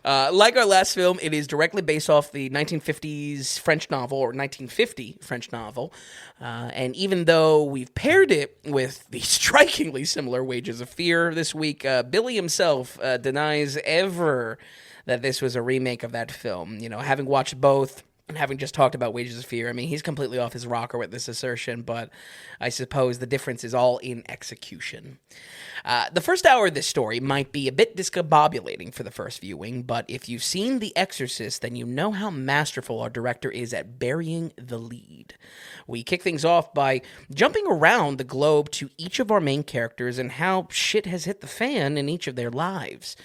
[SPEAKER 2] Like our last film, it is directly based off the 1950s French novel, or 1950 French novel. And even though we've paired it with the strikingly similar Wages of Fear this week, Billy himself denies ever that this was a remake of that film. Having watched both and having just talked about Wages of Fear, I mean, he's completely off his rocker with this assertion, but I suppose the difference is all in execution. The first hour of this story might be a bit discombobulating for the first viewing, but if you've seen The Exorcist, then you know how masterful our director is at burying the lead. We kick things off by jumping around the globe to each of our main characters and how shit has hit the fan in each of their lives.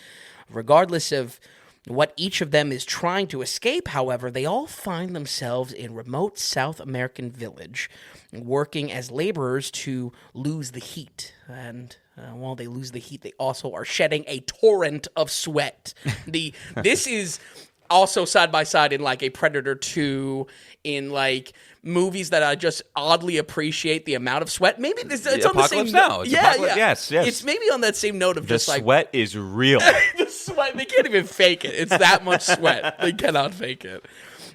[SPEAKER 2] Regardless of what each of them is trying to escape, however, they all find themselves in remote South American village, working as laborers to lose the heat. And while they lose the heat, they also are shedding a torrent of sweat. This is also side by side in like a Predator 2, in like movies that I just oddly appreciate the amount of sweat. Maybe it's on the same note.
[SPEAKER 1] Yeah. Yes.
[SPEAKER 2] It's maybe on that same note of
[SPEAKER 1] the
[SPEAKER 2] just like
[SPEAKER 1] sweat is real.
[SPEAKER 2] The sweat, they can't even fake it. It's that much sweat. They cannot fake it.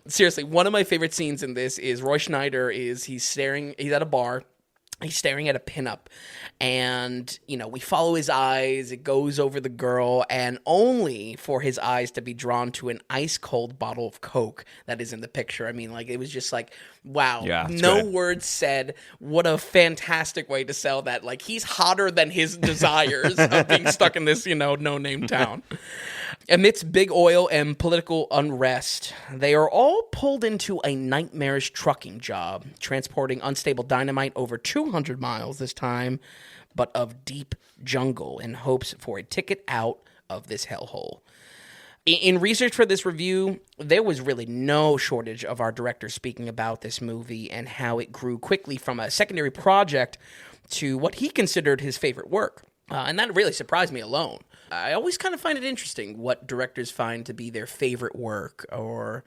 [SPEAKER 2] Seriously, one of my favorite scenes in this is Roy Schneider he's at a bar. He's staring at a pinup, and, we follow his eyes. It goes over the girl, and only for his eyes to be drawn to an ice-cold bottle of Coke that is in the picture. I mean, like, it was just like, wow.
[SPEAKER 1] Yeah,
[SPEAKER 2] no
[SPEAKER 1] good.
[SPEAKER 2] words said. What a fantastic way to sell that. Like, he's hotter than his desires of being stuck in this, no-name town. Amidst big oil and political unrest, they are all pulled into a nightmarish trucking job, transporting unstable dynamite over 200 miles this time, but of deep jungle, in hopes for a ticket out of this hellhole. In research for this review, there was really no shortage of our director speaking about this movie and how it grew quickly from a secondary project to what he considered his favorite work. And that really surprised me alone. I always kind of find it interesting what directors find to be their favorite work, or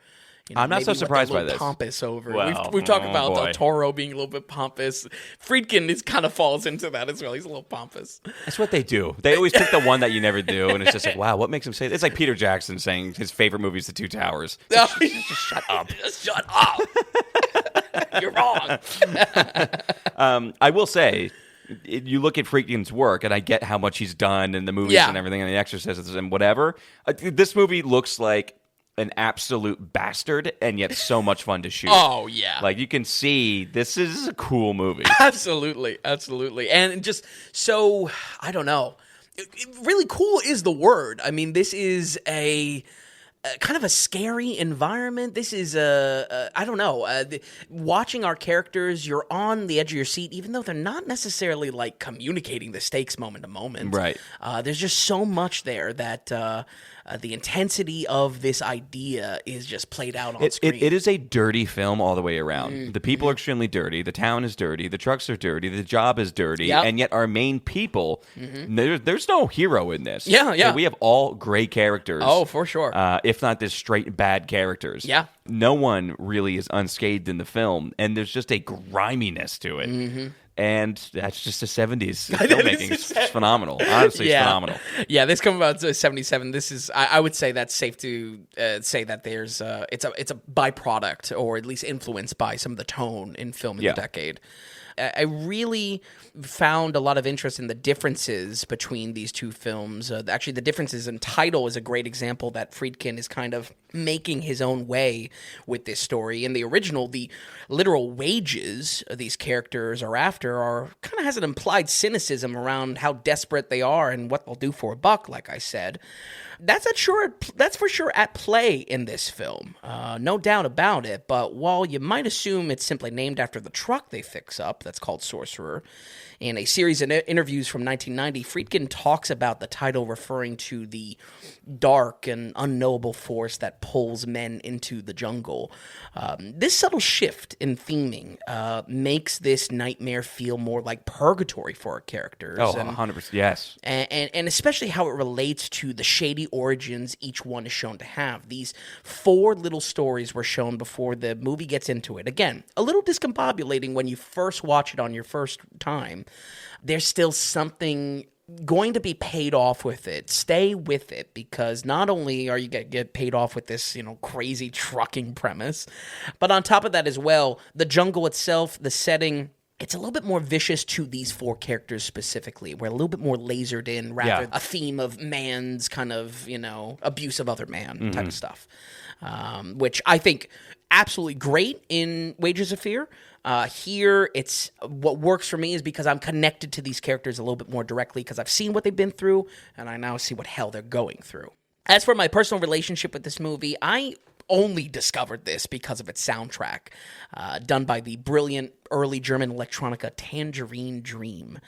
[SPEAKER 1] I'm not so surprised by this.
[SPEAKER 2] Pompous over.
[SPEAKER 1] Well,
[SPEAKER 2] we've talked about
[SPEAKER 1] boy.
[SPEAKER 2] Del Toro being a little bit pompous. Friedkin kind of falls into that as well. He's a little pompous.
[SPEAKER 1] That's what they do. They always pick the one that you never do, and it's just like, wow, what makes him say? It's like Peter Jackson saying his favorite movie is The Two Towers. Just shut up.
[SPEAKER 2] Just shut up. You're wrong.
[SPEAKER 1] I will say, you look at Friedkin's work, and I get how much he's done in the movies and everything, and The Exorcist and whatever. This movie looks like an absolute bastard, and yet so much fun to shoot.
[SPEAKER 2] Oh, yeah.
[SPEAKER 1] Like, you can see this is a cool movie.
[SPEAKER 2] Absolutely. And just so, I don't know. Really cool is the word. I mean, this is kind of a scary environment. This is I don't know. Watching our characters, you're on the edge of your seat, even though they're not necessarily like communicating the stakes moment to moment.
[SPEAKER 1] Right.
[SPEAKER 2] There's just so much there that the intensity of this idea is just played out on screen.
[SPEAKER 1] It is a dirty film all the way around. The people are extremely dirty. The town is dirty. The trucks are dirty. The job is dirty. And yet our main people, there's no hero in this.
[SPEAKER 2] Yeah.
[SPEAKER 1] We have all great characters.
[SPEAKER 2] Oh, for sure.
[SPEAKER 1] If not just straight bad characters.
[SPEAKER 2] Yeah.
[SPEAKER 1] No one really is unscathed in the film, and there's just a griminess to it. And that's just the 70s filmmaking. It's phenomenal. Honestly, it's phenomenal.
[SPEAKER 2] Yeah, this comes out to 77. This is, I would say that's safe to say that there's it's a byproduct, or at least influenced by some of the tone in film in the decade. I really found a lot of interest in the differences between these two films. Actually, the differences in title is a great example that Friedkin is kind of making his own way with this story. In the original, the literal wages these characters are after kind of has an implied cynicism around how desperate they are and what they'll do for a buck, like I said. That's for sure at play in this film, no doubt about it. But while you might assume it's simply named after the truck they fix up, that's called Sorcerer, in a series of interviews from 1990, Friedkin talks about the title referring to the dark and unknowable force that pulls men into the jungle. This subtle shift in theming makes this nightmare feel more like purgatory for our characters.
[SPEAKER 1] Oh, 100%, yes.
[SPEAKER 2] And especially how it relates to the shady origins each one is shown to have. These 4 little stories were shown before the movie gets into it. Again, a little discombobulating when you first watch it on your first time. There's still something going to be paid off with it. Stay with it, because not only are you going to get paid off with this, crazy trucking premise, but on top of that as well, the jungle itself, the setting, it's a little bit more vicious to these 4 characters specifically. We're a little bit more lasered in, rather a theme of man's kind of, abuse of other man type of stuff, which I think absolutely great in Wages of Fear. Here, it's what works for me is because I'm connected to these characters a little bit more directly, because I've seen what they've been through, and I now see what hell they're going through. As for my personal relationship with this movie, I only discovered this because of its soundtrack, done by the brilliant early German electronica Tangerine Dream.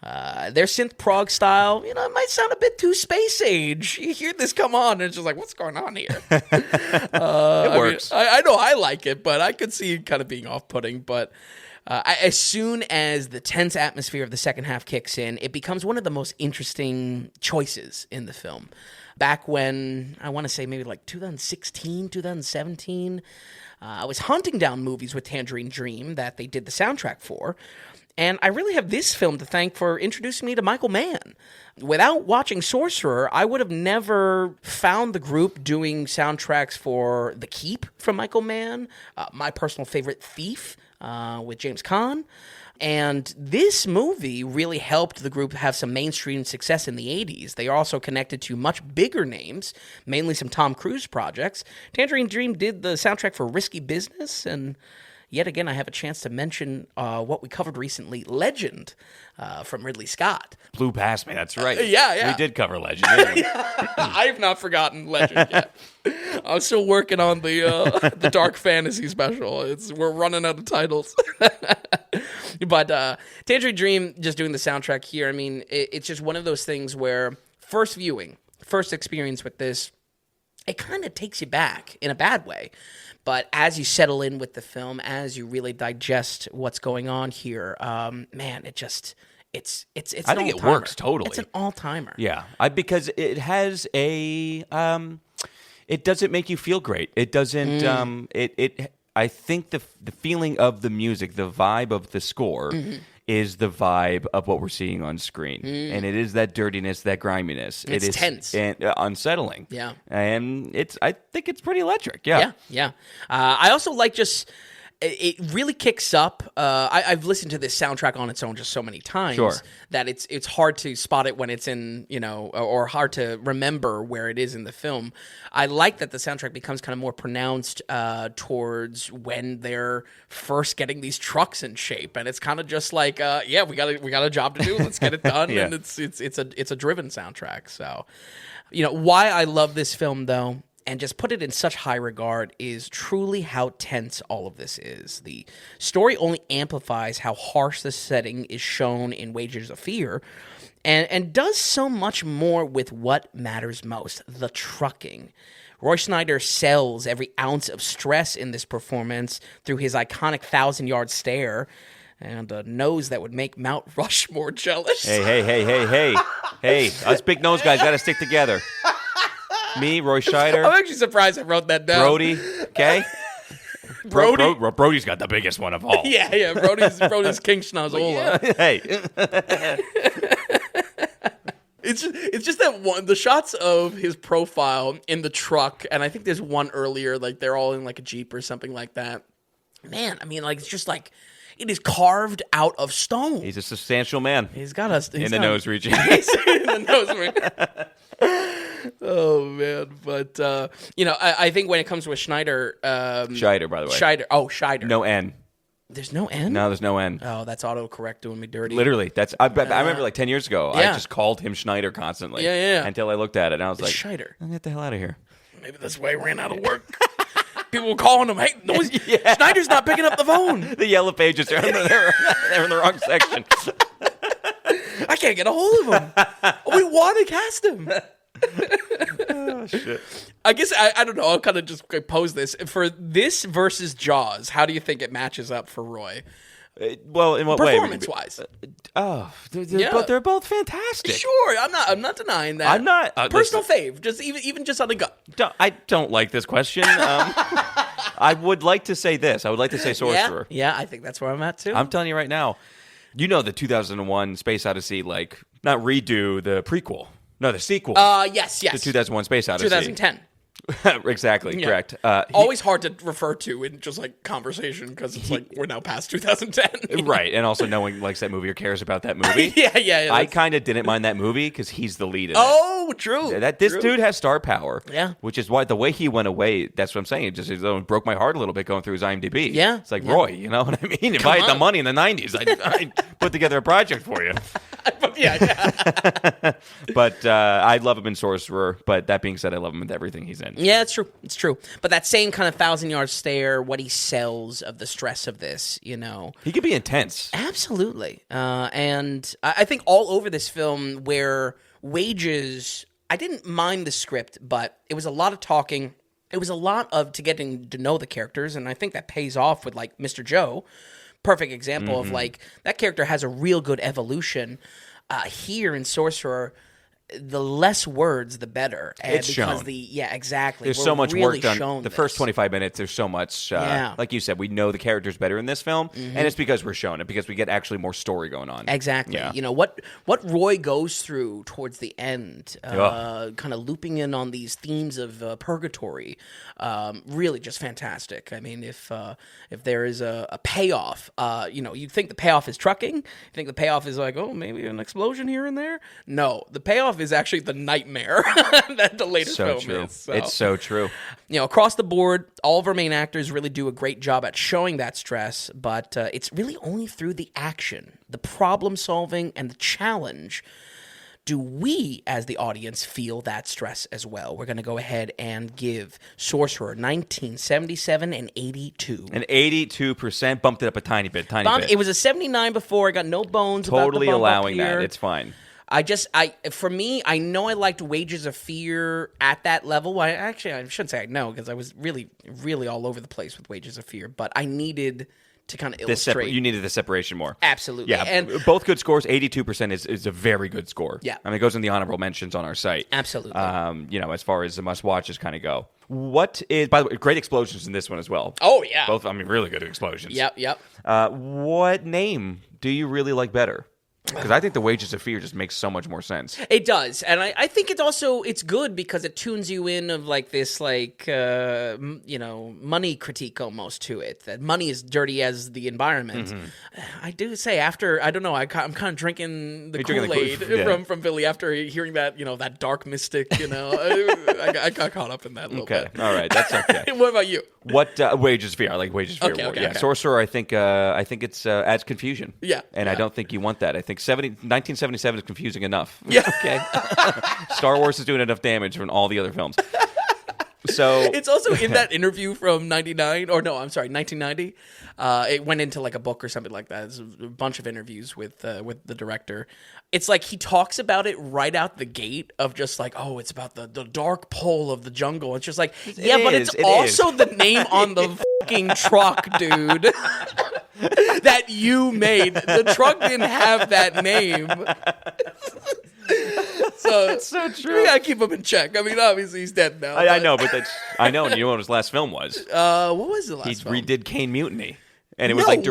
[SPEAKER 2] Their synth prog style, it might sound a bit too space age. You hear this come on, and it's just like, what's going on here?
[SPEAKER 1] It works.
[SPEAKER 2] I know I like it, but I could see it kind of being off-putting. But as soon as the tense atmosphere of the second half kicks in, it becomes one of the most interesting choices in the film. Back when, I want to say maybe like 2016, 2017, I was hunting down movies with Tangerine Dream that they did the soundtrack for. And I really have this film to thank for introducing me to Michael Mann. Without watching Sorcerer, I would have never found the group doing soundtracks for The Keep from Michael Mann, my personal favorite, Thief, with James Caan. And this movie really helped the group have some mainstream success in the 80s. They are also connected to much bigger names, mainly some Tom Cruise projects. Tangerine Dream did the soundtrack for Risky Business, and yet again, I have a chance to mention what we covered recently, Legend, from Ridley Scott.
[SPEAKER 1] Blew past me, that's right.
[SPEAKER 2] Yeah.
[SPEAKER 1] We did cover Legend, didn't we?
[SPEAKER 2] I've not forgotten Legend yet. I'm still working on the dark fantasy special. We're running out of titles. But Tangerine Dream, just doing the soundtrack here, I mean, it's just one of those things where first viewing, first experience with this, it kind of takes you back in a bad way. But as you settle in with the film, as you really digest what's going on here, man, it's
[SPEAKER 1] I think it works totally.
[SPEAKER 2] It's an all-timer.
[SPEAKER 1] Yeah, because it has a it doesn't make you feel great. It doesn't I think the feeling of the music, the vibe of the score is the vibe of what we're seeing on screen. And it is that dirtiness, that griminess.
[SPEAKER 2] It's
[SPEAKER 1] it is
[SPEAKER 2] tense.
[SPEAKER 1] And unsettling.
[SPEAKER 2] Yeah.
[SPEAKER 1] And I think it's pretty electric. Yeah.
[SPEAKER 2] I also like just... It really kicks up. I've listened to this soundtrack on its own just so many times that it's hard to spot it when it's in, or hard to remember where it is in the film. I like that the soundtrack becomes kind of more pronounced towards when they're first getting these trucks in shape, and it's kind of just like, we got a job to do. Let's get it done. And it's a driven soundtrack. So, why I love this film though. and just put it in such high regard is truly how tense all of this is. The story only amplifies how harsh the setting is shown in Wages of Fear, and does so much more with what matters most, the trucking. Roy Schneider sells every ounce of stress in this performance through his iconic 1,000-yard stare and a nose that would make Mount Rushmore jealous.
[SPEAKER 1] Hey, us big nose guys got to stick together. Me, Roy Scheider.
[SPEAKER 2] I'm actually surprised I wrote that down.
[SPEAKER 1] Brody, okay?
[SPEAKER 2] Brody?
[SPEAKER 1] Brody's got the biggest one of all.
[SPEAKER 2] Yeah, Brody's King Schnozzola.
[SPEAKER 1] Hey.
[SPEAKER 2] It's just that one, the shots of his profile in the truck, and I think there's one earlier, like they're all in like a Jeep or something like that. Man, I mean, like it's just like it is carved out of stone.
[SPEAKER 1] He's a substantial man.
[SPEAKER 2] He's got us
[SPEAKER 1] in the nose region.
[SPEAKER 2] He's in the nose region. Oh man, but I think when it comes with Schneider,
[SPEAKER 1] Scheider, by the way.
[SPEAKER 2] Scheider.
[SPEAKER 1] No N.
[SPEAKER 2] There's no N?
[SPEAKER 1] No, there's no N.
[SPEAKER 2] Oh, that's autocorrect doing me dirty.
[SPEAKER 1] Literally. I remember like 10 years ago, I
[SPEAKER 2] Yeah.
[SPEAKER 1] just called him Schneider constantly.
[SPEAKER 2] Yeah.
[SPEAKER 1] Until I looked at it and I was like,
[SPEAKER 2] Scheider.
[SPEAKER 1] Get the hell out of here.
[SPEAKER 2] Maybe that's why he ran out of work. People were calling him, hey, Schneider's not picking up the phone.
[SPEAKER 1] The yellow pages are they're in the wrong section.
[SPEAKER 2] I can't get a hold of him. We want to cast him.
[SPEAKER 1] Oh, shit.
[SPEAKER 2] I guess, I don't know, I'll kind of just pose this. For this versus Jaws, how do you think it matches up for Roy?
[SPEAKER 1] Well, in what way?
[SPEAKER 2] Performance-wise.
[SPEAKER 1] They're both fantastic.
[SPEAKER 2] Sure, I'm not denying that.
[SPEAKER 1] I'm not
[SPEAKER 2] personal fave, just even just on the gut.
[SPEAKER 1] I don't like this question. I would like to say this. I would like to say Sorcerer.
[SPEAKER 2] Yeah, I think that's where I'm at too.
[SPEAKER 1] I'm telling you right now. You know the 2001 Space Odyssey, like not redo the prequel. No, the sequel.
[SPEAKER 2] Yes.
[SPEAKER 1] The 2001 Space Odyssey.
[SPEAKER 2] 2010.
[SPEAKER 1] Exactly,
[SPEAKER 2] Yeah.
[SPEAKER 1] correct.
[SPEAKER 2] Always hard to refer to in just like conversation because it's like we're now past 2010.
[SPEAKER 1] Right, and also no one likes that movie or cares about that movie.
[SPEAKER 2] Yeah.
[SPEAKER 1] I kind of didn't mind that movie because he's the lead in it.
[SPEAKER 2] Oh, true.
[SPEAKER 1] This dude has star power.
[SPEAKER 2] Yeah.
[SPEAKER 1] Which is why the way he went away, that's what I'm saying. It broke my heart a little bit going through his IMDb.
[SPEAKER 2] Yeah.
[SPEAKER 1] It's like, Roy, you know what I mean? If I had the money in the 90s, I'd put together a project for you.
[SPEAKER 2] Yeah.
[SPEAKER 1] But I love him in Sorcerer. But that being said, I love him with everything he's in.
[SPEAKER 2] Yeah, it's true. It's true. But that same kind of 1,000-yard stare, what he sells of the stress of this,
[SPEAKER 1] He could be intense.
[SPEAKER 2] Absolutely. And I think all over this film where Wages, I didn't mind the script, but it was a lot of talking. It was a lot of getting to know the characters, and I think that pays off with, like, Mr. Joe. Perfect example of, like, that character has a real good evolution. Here in Sorcerer, the less words, the better.
[SPEAKER 1] It's
[SPEAKER 2] because
[SPEAKER 1] shown.
[SPEAKER 2] Exactly.
[SPEAKER 1] There's
[SPEAKER 2] We're
[SPEAKER 1] so much
[SPEAKER 2] really
[SPEAKER 1] work done. The first 25 minutes, there's so much. Like you said, we know the characters better in this film, and it's because we're shown it, because we get actually more story going on.
[SPEAKER 2] Exactly.
[SPEAKER 1] Yeah.
[SPEAKER 2] What Roy goes through towards the end, kind of looping in on these themes of purgatory, really just fantastic. I mean, if there is a payoff, you'd think the payoff is trucking. You think the payoff is like, oh, maybe an explosion here and there. No, the payoff is actually the nightmare that the later
[SPEAKER 1] So
[SPEAKER 2] film
[SPEAKER 1] true.
[SPEAKER 2] is. So,
[SPEAKER 1] It's so true.
[SPEAKER 2] across the board, all of our main actors really do a great job at showing that stress, but it's really only through the action, the problem solving, and the challenge do we, as the audience, feel that stress as well. We're going to go ahead and give Sorcerer 1977 and 82.
[SPEAKER 1] And 82% bumped it up a tiny bit.
[SPEAKER 2] It was a 79 before. I got no bones
[SPEAKER 1] Totally
[SPEAKER 2] about the bump
[SPEAKER 1] allowing
[SPEAKER 2] up here.
[SPEAKER 1] that. It's fine.
[SPEAKER 2] For me, I know I liked Wages of Fear at that level. I shouldn't say I know, because I was really, really all over the place with Wages of Fear, but I needed to kind of illustrate.
[SPEAKER 1] You needed the separation more.
[SPEAKER 2] Absolutely.
[SPEAKER 1] Yeah, and both good scores. 82% is a very good score.
[SPEAKER 2] Yeah.
[SPEAKER 1] I mean, it goes in the honorable mentions on our site.
[SPEAKER 2] Absolutely.
[SPEAKER 1] As far as the must-watches kind of go. What is, by the way, great explosions in this one as well.
[SPEAKER 2] Oh, yeah.
[SPEAKER 1] Both, really good explosions.
[SPEAKER 2] Yep.
[SPEAKER 1] What name do you really like better? Because I think the Wages of Fear just makes so much more sense.
[SPEAKER 2] It does, and I think it's good because it tunes you in of like this money critique almost to it. That money is dirty as the environment. I do say after, I don't know, I'm kind of drinking the Kool-Aid from Philly after hearing that that dark mystic. I got caught up in that a little bit.
[SPEAKER 1] All right, that's okay.
[SPEAKER 2] What about you?
[SPEAKER 1] What Wages of Fear? I like Wages of Fear more.
[SPEAKER 2] Okay.
[SPEAKER 1] Sorcerer, I think it's adds confusion.
[SPEAKER 2] Yeah,
[SPEAKER 1] and I don't think you want that. I think 1977 is confusing enough.
[SPEAKER 2] Yeah.
[SPEAKER 1] Okay. Star Wars is doing enough damage from all the other films. So
[SPEAKER 2] it's also in that interview from 1990. It went into like a book or something like that. It's a bunch of interviews with the director. It's like he talks about it right out the gate of just like, oh, it's about the dark pole of the jungle. It's just like, yeah, but it's also the name on the fucking truck, dude. That you made. The truck didn't have that name. So
[SPEAKER 1] that's so true.
[SPEAKER 2] We gotta keep him in check. I mean, obviously he's dead now.
[SPEAKER 1] I know, but I know. And you know what his last film was?
[SPEAKER 2] What was the last film?
[SPEAKER 1] He redid Kane Mutiny, and it was like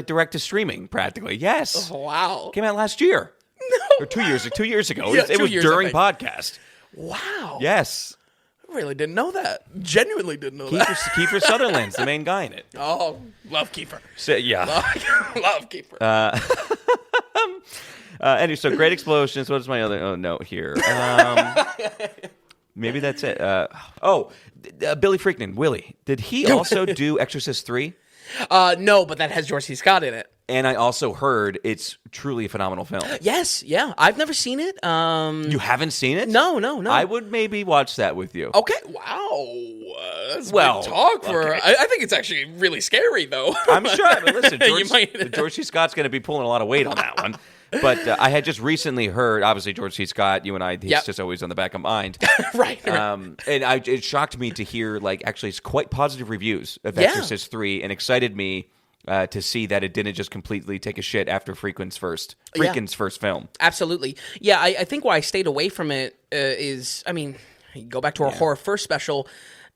[SPEAKER 1] direct to streaming practically. Yes.
[SPEAKER 2] Oh, wow.
[SPEAKER 1] Came out last year.
[SPEAKER 2] No.
[SPEAKER 1] Or 2 years ago.
[SPEAKER 2] Yeah,
[SPEAKER 1] it was
[SPEAKER 2] 2 years,
[SPEAKER 1] during podcast.
[SPEAKER 2] Wow.
[SPEAKER 1] Yes.
[SPEAKER 2] I really didn't know that. Genuinely didn't know that.
[SPEAKER 1] Kiefer Sutherland's the main guy in it.
[SPEAKER 2] Oh, love Kiefer.
[SPEAKER 1] So, yeah.
[SPEAKER 2] Love Kiefer.
[SPEAKER 1] Anyway, so great explosions. What is my other note here? Maybe that's it. Billy Friedkin, Willie. Did he also do Exorcist 3?
[SPEAKER 2] No, but that has George C. Scott in it.
[SPEAKER 1] And I also heard it's truly a phenomenal film.
[SPEAKER 2] Yes, yeah. I've never seen it.
[SPEAKER 1] You haven't seen it?
[SPEAKER 2] No.
[SPEAKER 1] I would maybe watch that with you.
[SPEAKER 2] Okay, wow. That's big talk for... Okay. I think it's actually really scary, though.
[SPEAKER 1] I'm sure. But listen, George C. Scott's going to be pulling a lot of weight on that one. But I had just recently heard, obviously, George C. Scott, you and I, he's just always on the back of mind.
[SPEAKER 2] Right.
[SPEAKER 1] And it shocked me to hear, like, actually, it's quite positive reviews of Exorcist 3 and excited me to see that it didn't just completely take a shit after Friedkin's first film.
[SPEAKER 2] Absolutely. Yeah, I think why I stayed away from it is, I mean, you go back to our Horror First special.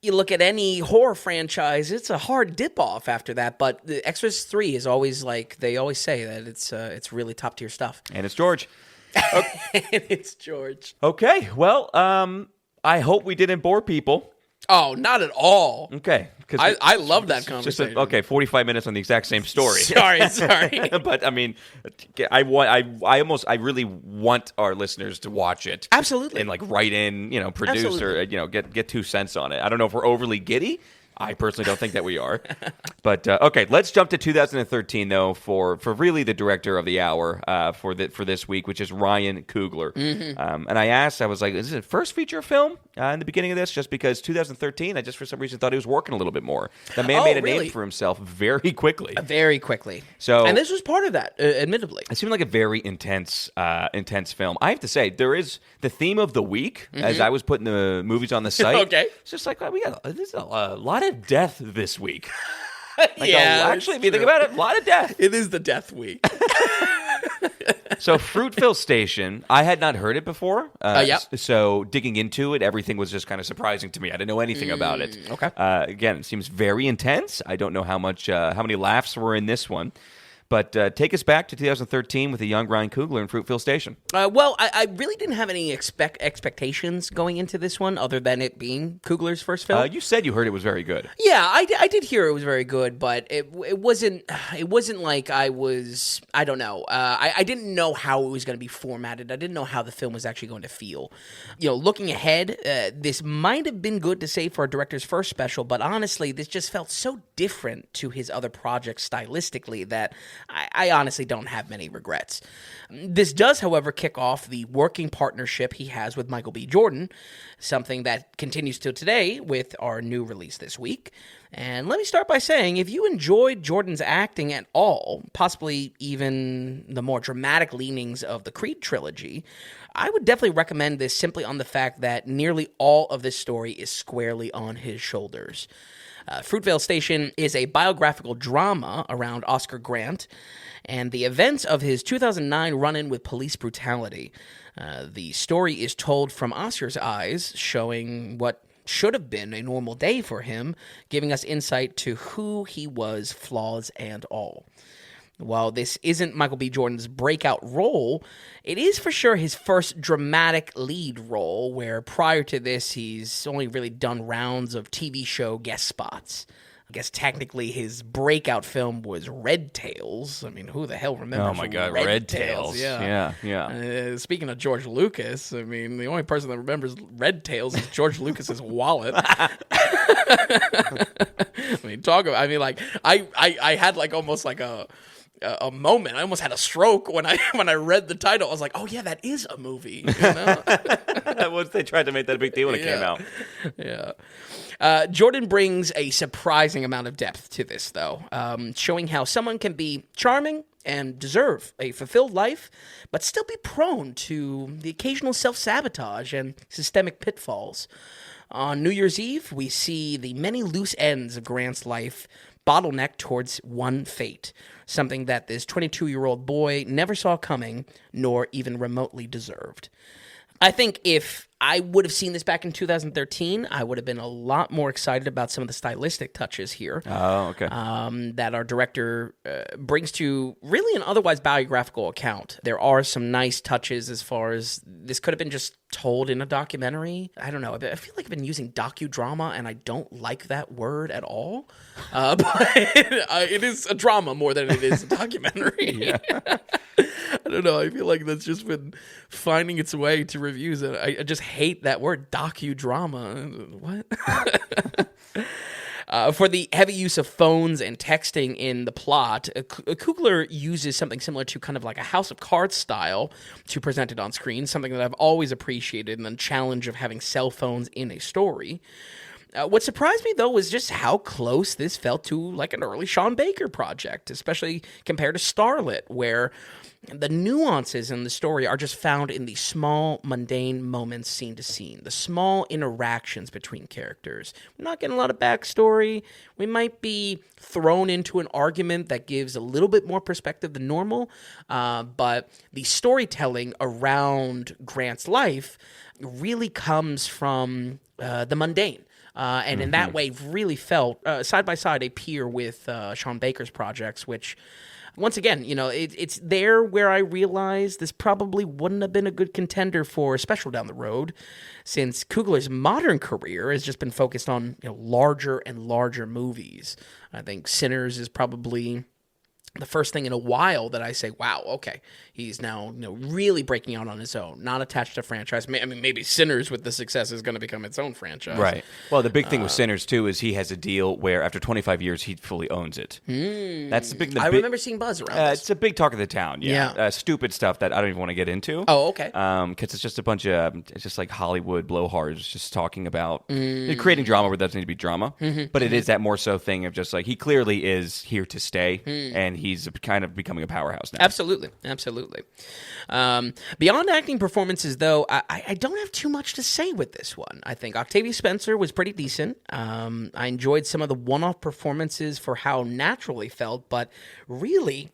[SPEAKER 2] You look at any horror franchise, it's a hard dip off after that. But The Exorcist 3 is always like, they always say that it's really top tier stuff.
[SPEAKER 1] And it's George.
[SPEAKER 2] And it's George.
[SPEAKER 1] Okay, well, I hope we didn't bore people.
[SPEAKER 2] Oh, not at all.
[SPEAKER 1] Okay.
[SPEAKER 2] I love that conversation.
[SPEAKER 1] 45 minutes on the exact same story.
[SPEAKER 2] Sorry.
[SPEAKER 1] But I mean, I really want our listeners to watch it.
[SPEAKER 2] Absolutely.
[SPEAKER 1] And like write in, produce Absolutely. Or get 2 cents on it. I don't know if we're overly giddy. I personally don't think that we are. But okay, let's jump to 2013 though for really the director of the hour for this week, which is Ryan Coogler. Mm-hmm. And I was like, is this a first feature film in the beginning of this? Just because 2013, I just for some reason thought he was working a little bit more. The man made a name for himself very quickly.
[SPEAKER 2] Very quickly.
[SPEAKER 1] And
[SPEAKER 2] this was part of that, admittedly.
[SPEAKER 1] It seemed like a very intense film. I have to say, there is the theme of the week as I was putting the movies on the site.
[SPEAKER 2] Okay.
[SPEAKER 1] It's just like this is a lot of death this week.
[SPEAKER 2] Actually,
[SPEAKER 1] if you think about it, a lot of death.
[SPEAKER 2] It is the death week.
[SPEAKER 1] So Fruitvale Station, I had not heard it before. So digging into it, everything was just kind of surprising to me. I didn't know anything about it.
[SPEAKER 2] Okay.
[SPEAKER 1] Again, it seems very intense. I don't know how many laughs were in this one. But take us back to 2013 with a young Ryan Coogler in Fruitvale Station.
[SPEAKER 2] Well, I really didn't have any expectations going into this one other than it being Coogler's first film.
[SPEAKER 1] You said you heard it was very good.
[SPEAKER 2] Yeah, I did hear it was very good, but it wasn't like I was, I don't know. I didn't know how it was going to be formatted. I didn't know how the film was actually going to feel. Looking ahead, this might have been good to say for a director's first special, but honestly, this just felt so different to his other projects stylistically that I honestly don't have many regrets. This does, however, kick off the working partnership he has with Michael B. Jordan, something that continues till today with our new release this week. And let me start by saying, if you enjoyed Jordan's acting at all, possibly even the more dramatic leanings of the Creed trilogy, I would definitely recommend this simply on the fact that nearly all of this story is squarely on his shoulders. Fruitvale Station is a biographical drama around Oscar Grant and the events of his 2009 run-in with police brutality. The story is told from Oscar's eyes, showing what should have been a normal day for him, giving us insight to who he was, flaws and all. While this isn't Michael B. Jordan's breakout role, it is for sure his first dramatic lead role, where prior to this, he's only really done rounds of TV show guest spots. I guess technically his breakout film was Red Tails. I mean, who the hell remembers?
[SPEAKER 1] Oh my God, Red Tails.
[SPEAKER 2] Yeah. Speaking of George Lucas, I mean, the only person that remembers Red Tails is George Lucas's wallet. I mean, I had like almost like a a moment. I almost had a stroke when I read the title. I was like, oh yeah, that is a movie. You know?
[SPEAKER 1] Once they tried to make that a big deal when it came out.
[SPEAKER 2] Yeah. Jordan brings a surprising amount of depth to this, though, showing how someone can be charming and deserve a fulfilled life, but still be prone to the occasional self-sabotage and systemic pitfalls. On New Year's Eve, we see the many loose ends of Grant's life bottlenecked towards one fate, something that this 22-year-old boy never saw coming, nor even remotely deserved. I think if I would have seen this back in 2013, I would have been a lot more excited about some of the stylistic touches here.
[SPEAKER 1] Oh, okay.
[SPEAKER 2] That our director brings to really an otherwise biographical account. There are some nice touches as far as this could have been just told in a documentary. I don't know. I feel like I've been using docudrama, and I don't like that word at all. But it is a drama more than it is a documentary. I don't know. I feel like that's just been finding its way to reviews. And I just hate that word, docudrama. What? For the heavy use of phones and texting in the plot, Coogler uses something similar to kind of like a House of Cards style to present it on screen, something that I've always appreciated, and the challenge of having cell phones in a story. What surprised me, though, was just how close this felt to like an early Sean Baker project, especially compared to Starlit, where the nuances in the story are just found in the small, mundane moments scene to scene, the small interactions between characters. We're not getting a lot of backstory. We might be thrown into an argument that gives a little bit more perspective than normal, but the storytelling around Grant's life really comes from the mundane. And in that way, really felt, side by side, a peer with Sean Baker's projects, which, once again, you know, it's there where I realized this probably wouldn't have been a good contender for a special down the road, since Coogler's modern career has just been focused on, you know, larger and larger movies. I think Sinners is probably the first thing in a while that I say, wow, okay, he's now, you know, really breaking out on his own, not attached to franchise. I mean, maybe Sinners with the success is going to become its own franchise.
[SPEAKER 1] Right. Well, the big thing with Sinners, too, is he has a deal where after 25 years, he fully owns it. That's the big...
[SPEAKER 2] I remember seeing buzz around this.
[SPEAKER 1] It's a big talk of the town, stupid stuff that I don't even want to get into.
[SPEAKER 2] Oh, okay.
[SPEAKER 1] Because it's just a bunch of... It's just like Hollywood blowhards just talking about creating drama where there doesn't need to be drama. But it is that more so thing of just like, he clearly is here to stay, and he's kind of becoming a powerhouse now.
[SPEAKER 2] Absolutely. Beyond acting performances, though, I don't have too much to say with this one. I think Octavia Spencer was pretty decent. I enjoyed some of the one-off performances for how natural he felt, but really,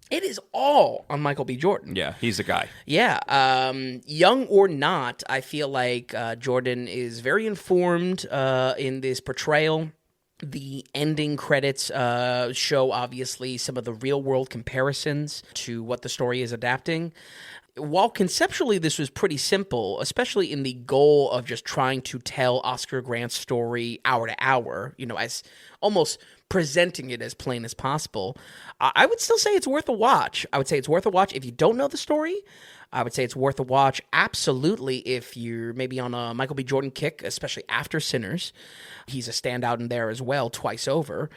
[SPEAKER 2] it is all on Michael B. Jordan.
[SPEAKER 1] Yeah, he's the guy.
[SPEAKER 2] Yeah. Young or not, I feel like Jordan is very informed in this portrayal. The ending credits show, obviously, some of the real-world comparisons to what the story is adapting. While conceptually this was pretty simple, especially in the goal of just trying to tell Oscar Grant's story hour to hour, you know, as almost presenting it as plain as possible, I would still say it's worth a watch. I would say it's worth a watch if you don't know the story. I would say it's worth a watch, absolutely, if you're maybe on a Michael B. Jordan kick, especially after Sinners. He's a standout in there as well, twice over.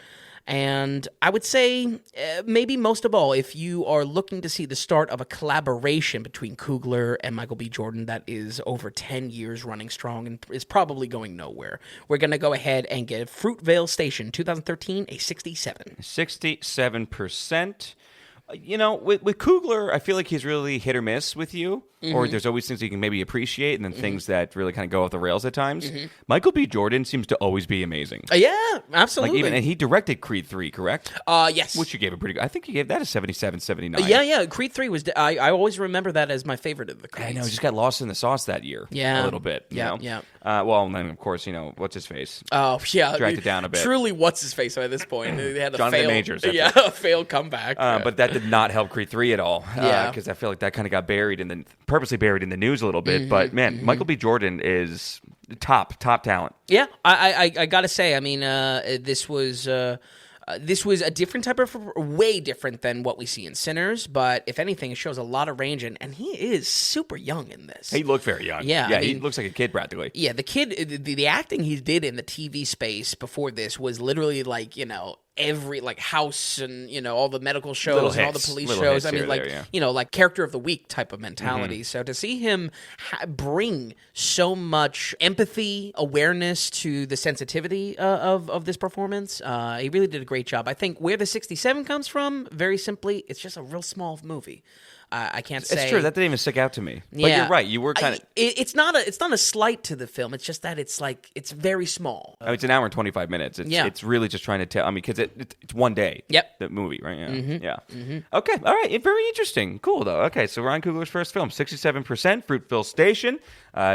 [SPEAKER 2] And I would say, maybe most of all, if you are looking to see the start of a collaboration between Coogler and Michael B. Jordan that is over 10 years running strong and is probably going nowhere, we're going to go ahead and give Fruitvale Station 2013 a 67.
[SPEAKER 1] 67%. You know, with Coogler, I feel like he's really hit or miss with you. Or there's always things you can maybe appreciate, and then things that really kind of go off the rails at times. Michael B. Jordan seems to always be amazing.
[SPEAKER 2] Yeah, absolutely.
[SPEAKER 1] And he directed Creed 3, correct?
[SPEAKER 2] Yes.
[SPEAKER 1] Which you gave a pretty good... I think you gave that a 77, 79.
[SPEAKER 2] Yeah. Creed 3 was... I always remember that as my favorite of the Creeds.
[SPEAKER 1] I know, he just got lost in the sauce that year. Yeah. A little bit. You know? Well, and then, of course, you know, what's his face?
[SPEAKER 2] Oh, yeah.
[SPEAKER 1] Dragged it down a bit.
[SPEAKER 2] Truly, what's his face at this point? They had a
[SPEAKER 1] Jonathan Majors.
[SPEAKER 2] a failed comeback.
[SPEAKER 1] But that did not help Creed 3 at all. Because I feel like that kind of got purposely buried in the news a little bit. But, man, Michael B. Jordan is top talent.
[SPEAKER 2] Yeah, I got to say, I mean, this was a different type of, way different than what we see in Sinners, but if anything, it shows a lot of range, and he is super young in this.
[SPEAKER 1] He looked very young.
[SPEAKER 2] Yeah,
[SPEAKER 1] I mean, he looks like a kid practically.
[SPEAKER 2] Yeah, the kid, the acting he did in the TV space before this was literally like, you know, every like house and all the medical shows and all the police shows. I mean, like character of the week type of mentality. So to see him bring so much empathy, awareness to the sensitivity of this performance, he really did a great job. I think where the 67 comes from, very simply, it's just a real small movie. I can't say.
[SPEAKER 1] It's true. That didn't even stick out to me. But you're right. You were kind of.
[SPEAKER 2] It's not a slight to the film. It's just that it's very small.
[SPEAKER 1] It's an hour and 25 minutes. It's really just trying to tell. I mean, because it's one day.
[SPEAKER 2] Yep.
[SPEAKER 1] The movie, right? Yeah. Okay. All right. Very interesting. Cool though. Okay. So Ryan Coogler's first film, 67%, Fruitvale Station.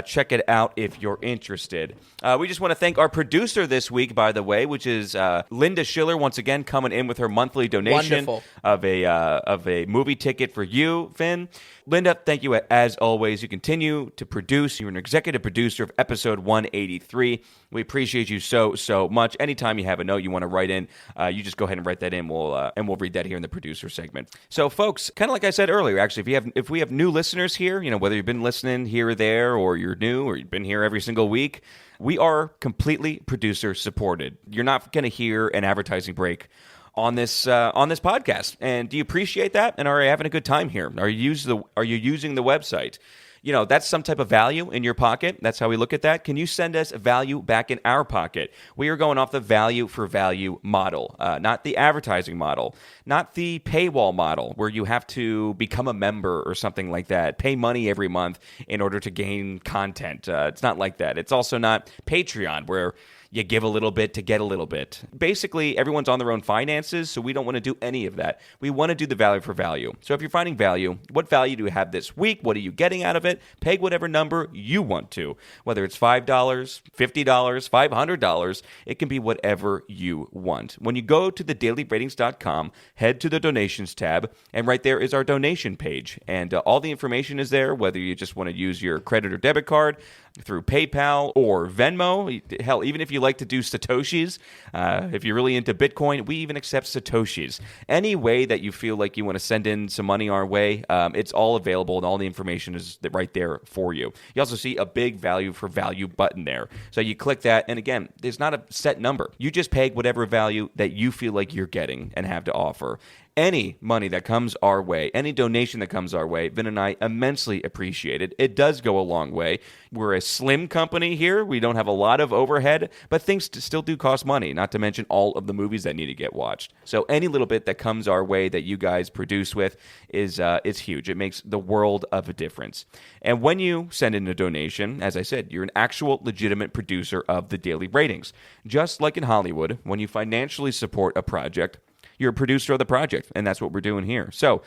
[SPEAKER 1] Check it out if you're interested. We just want to thank our producer this week, by the way, which is Linda Schiller, once again coming in with her monthly donation of a movie ticket for you, Finn. Linda, thank you as always. You continue to produce. You're an executive producer of episode 183. We appreciate you so much. Anytime you have a note you want to write in, you just go ahead and write that in. We'll read that here in the producer segment. So, folks, kind of like I said earlier, actually, if we have new listeners here, whether you've been listening here or there, or you're new, or you've been here every single week, we are completely producer supported. You're not going to hear an advertising break on this podcast. And do you appreciate that? And are you having a good time here? Are you using the website? That's some type of value in your pocket. That's how we look at that. Can you send us value back in our pocket? We are going off the value for value model, not the advertising model, not the paywall model where you have to become a member or something like that, pay money every month in order to gain content. It's not like that. It's also not Patreon where you give a little bit to get a little bit. Basically, everyone's on their own finances, so we don't want to do any of that. We want to do the value for value. So if you're finding value, what value do you have this week? What are you getting out of it? Peg whatever number you want to. Whether it's $5, $50, $500, it can be whatever you want. When you go to thedailyratings.com, head to the donations tab, and right there is our donation page. And all the information is there, whether you just want to use your credit or debit card, through PayPal or Venmo. Hell, even if you like to do Satoshis, if you're really into Bitcoin, we even accept Satoshis. Any way that you feel like you want to send in some money our way, it's all available and all the information is right there for you. You also see a big value for value button there. So you click that, and again, there's not a set number. You just peg whatever value that you feel like you're getting and have to offer. Any money that comes our way, any donation that comes our way, Vin and I immensely appreciate it. It does go a long way. We're a slim company here. We don't have a lot of overhead, but things still do cost money, not to mention all of the movies that need to get watched. So any little bit that comes our way that you guys produce with is huge. It makes the world of a difference. And when you send in a donation, as I said, you're an actual legitimate producer of the Daily Ratings. Just like in Hollywood, when you financially support a project, you're a producer of the project, and that's what we're doing here. So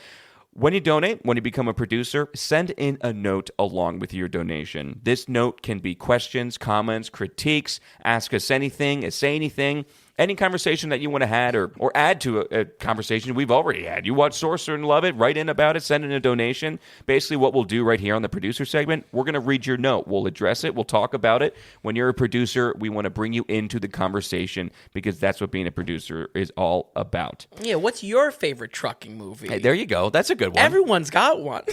[SPEAKER 1] when you donate, when you become a producer, send in a note along with your donation. This note can be questions, comments, critiques, ask us anything, say anything, any conversation that you want to have or add to a conversation we've already had. You watch Sorcerer and love it, write in about it, send in a donation. Basically what we'll do right here on the producer segment, we're going to read your note. We'll address it. We'll talk about it. When you're a producer, we want to bring you into the conversation because that's what being a producer is all about.
[SPEAKER 2] Yeah, what's your favorite trucking movie?
[SPEAKER 1] Hey, there you go. That's a good one.
[SPEAKER 2] Everyone's got one.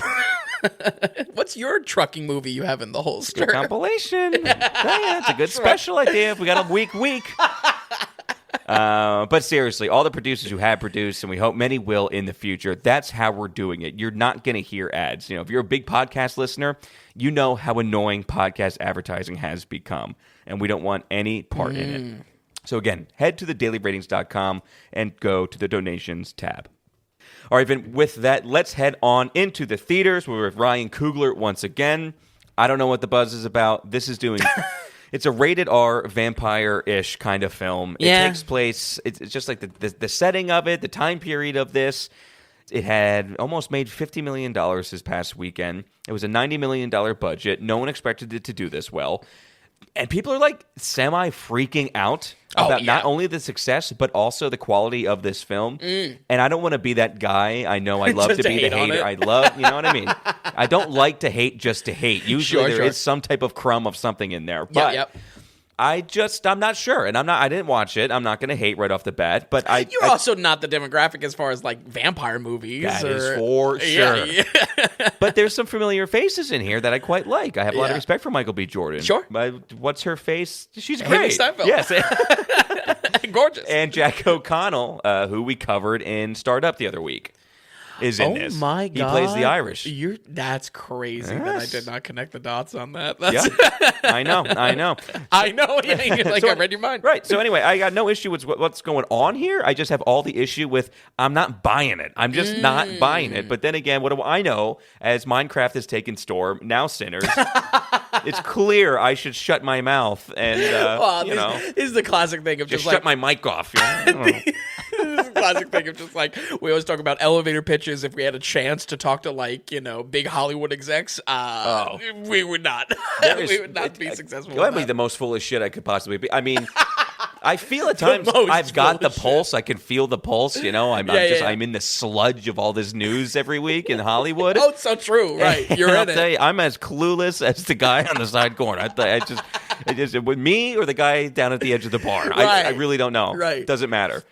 [SPEAKER 2] What's your trucking movie you have in the holster?
[SPEAKER 1] Good compilation. Yeah, it's a good special idea if we got a week. But seriously, all the producers who have produced, and we hope many will in the future, that's how we're doing it. You're not going to hear ads. If you're a big podcast listener, you know how annoying podcast advertising has become, and we don't want any part in it. So again, head to thedailyratings.com and go to the donations tab. All right, Vin, with that, let's head on into the theaters. We're with Ryan Coogler once again. I don't know what the buzz is about. This is doing... It's a rated R, vampire-ish kind of film. It takes place, it's just like the setting of it, the time period of this. It had almost made $50 million this past weekend. It was a $90 million budget. No one expected it to do this well. And people are like semi-freaking out about not only the success, but also the quality of this film. And I don't want to be that guy. I know I love to be the hater. I love, you know what I mean? I don't like to hate just to hate. Usually there is some type of crumb of something in there. But I'm not sure. And I didn't watch it. I'm not going to hate right off the bat. But
[SPEAKER 2] you're also not the demographic as far as like vampire movies.
[SPEAKER 1] That is for sure. Yeah. But there's some familiar faces in here that I quite like. I have a lot of respect for Michael B. Jordan.
[SPEAKER 2] Sure.
[SPEAKER 1] But what's her face? She's
[SPEAKER 2] Haley
[SPEAKER 1] great.
[SPEAKER 2] Steinfeld.
[SPEAKER 1] Yes.
[SPEAKER 2] Gorgeous.
[SPEAKER 1] And Jack O'Connell, who we covered in Start Up the other week, is in this.
[SPEAKER 2] Oh my God.
[SPEAKER 1] He plays the Irish.
[SPEAKER 2] That's crazy that I did not connect the dots on that.
[SPEAKER 1] I know.
[SPEAKER 2] I know. Yeah, you're like,
[SPEAKER 1] So,
[SPEAKER 2] I read your mind.
[SPEAKER 1] Right. So anyway, I got no issue with what's going on here. I just have all the issue with I'm not buying it. I'm just not buying it. But then again, what do I know as Minecraft has taken store, now Sinners, it's clear I should shut my mouth and,
[SPEAKER 2] this is the classic thing of
[SPEAKER 1] just
[SPEAKER 2] just
[SPEAKER 1] shut my mic off.
[SPEAKER 2] This is a classic thing of just like, we always talk about elevator pitches. If we had a chance to talk to big Hollywood execs, we would not. We would not be successful.
[SPEAKER 1] That would be the most foolish shit I could possibly be. I mean, I feel at times I've got the pulse. Shit. I can feel the pulse. I'm in the sludge of all this news every week in Hollywood.
[SPEAKER 2] Oh, it's so true. Right, you're in it.
[SPEAKER 1] Tell you, I'm as clueless as the guy on the side corner. I just with me or the guy down at the edge of the bar.
[SPEAKER 2] Right.
[SPEAKER 1] I really don't know.
[SPEAKER 2] Right,
[SPEAKER 1] doesn't matter.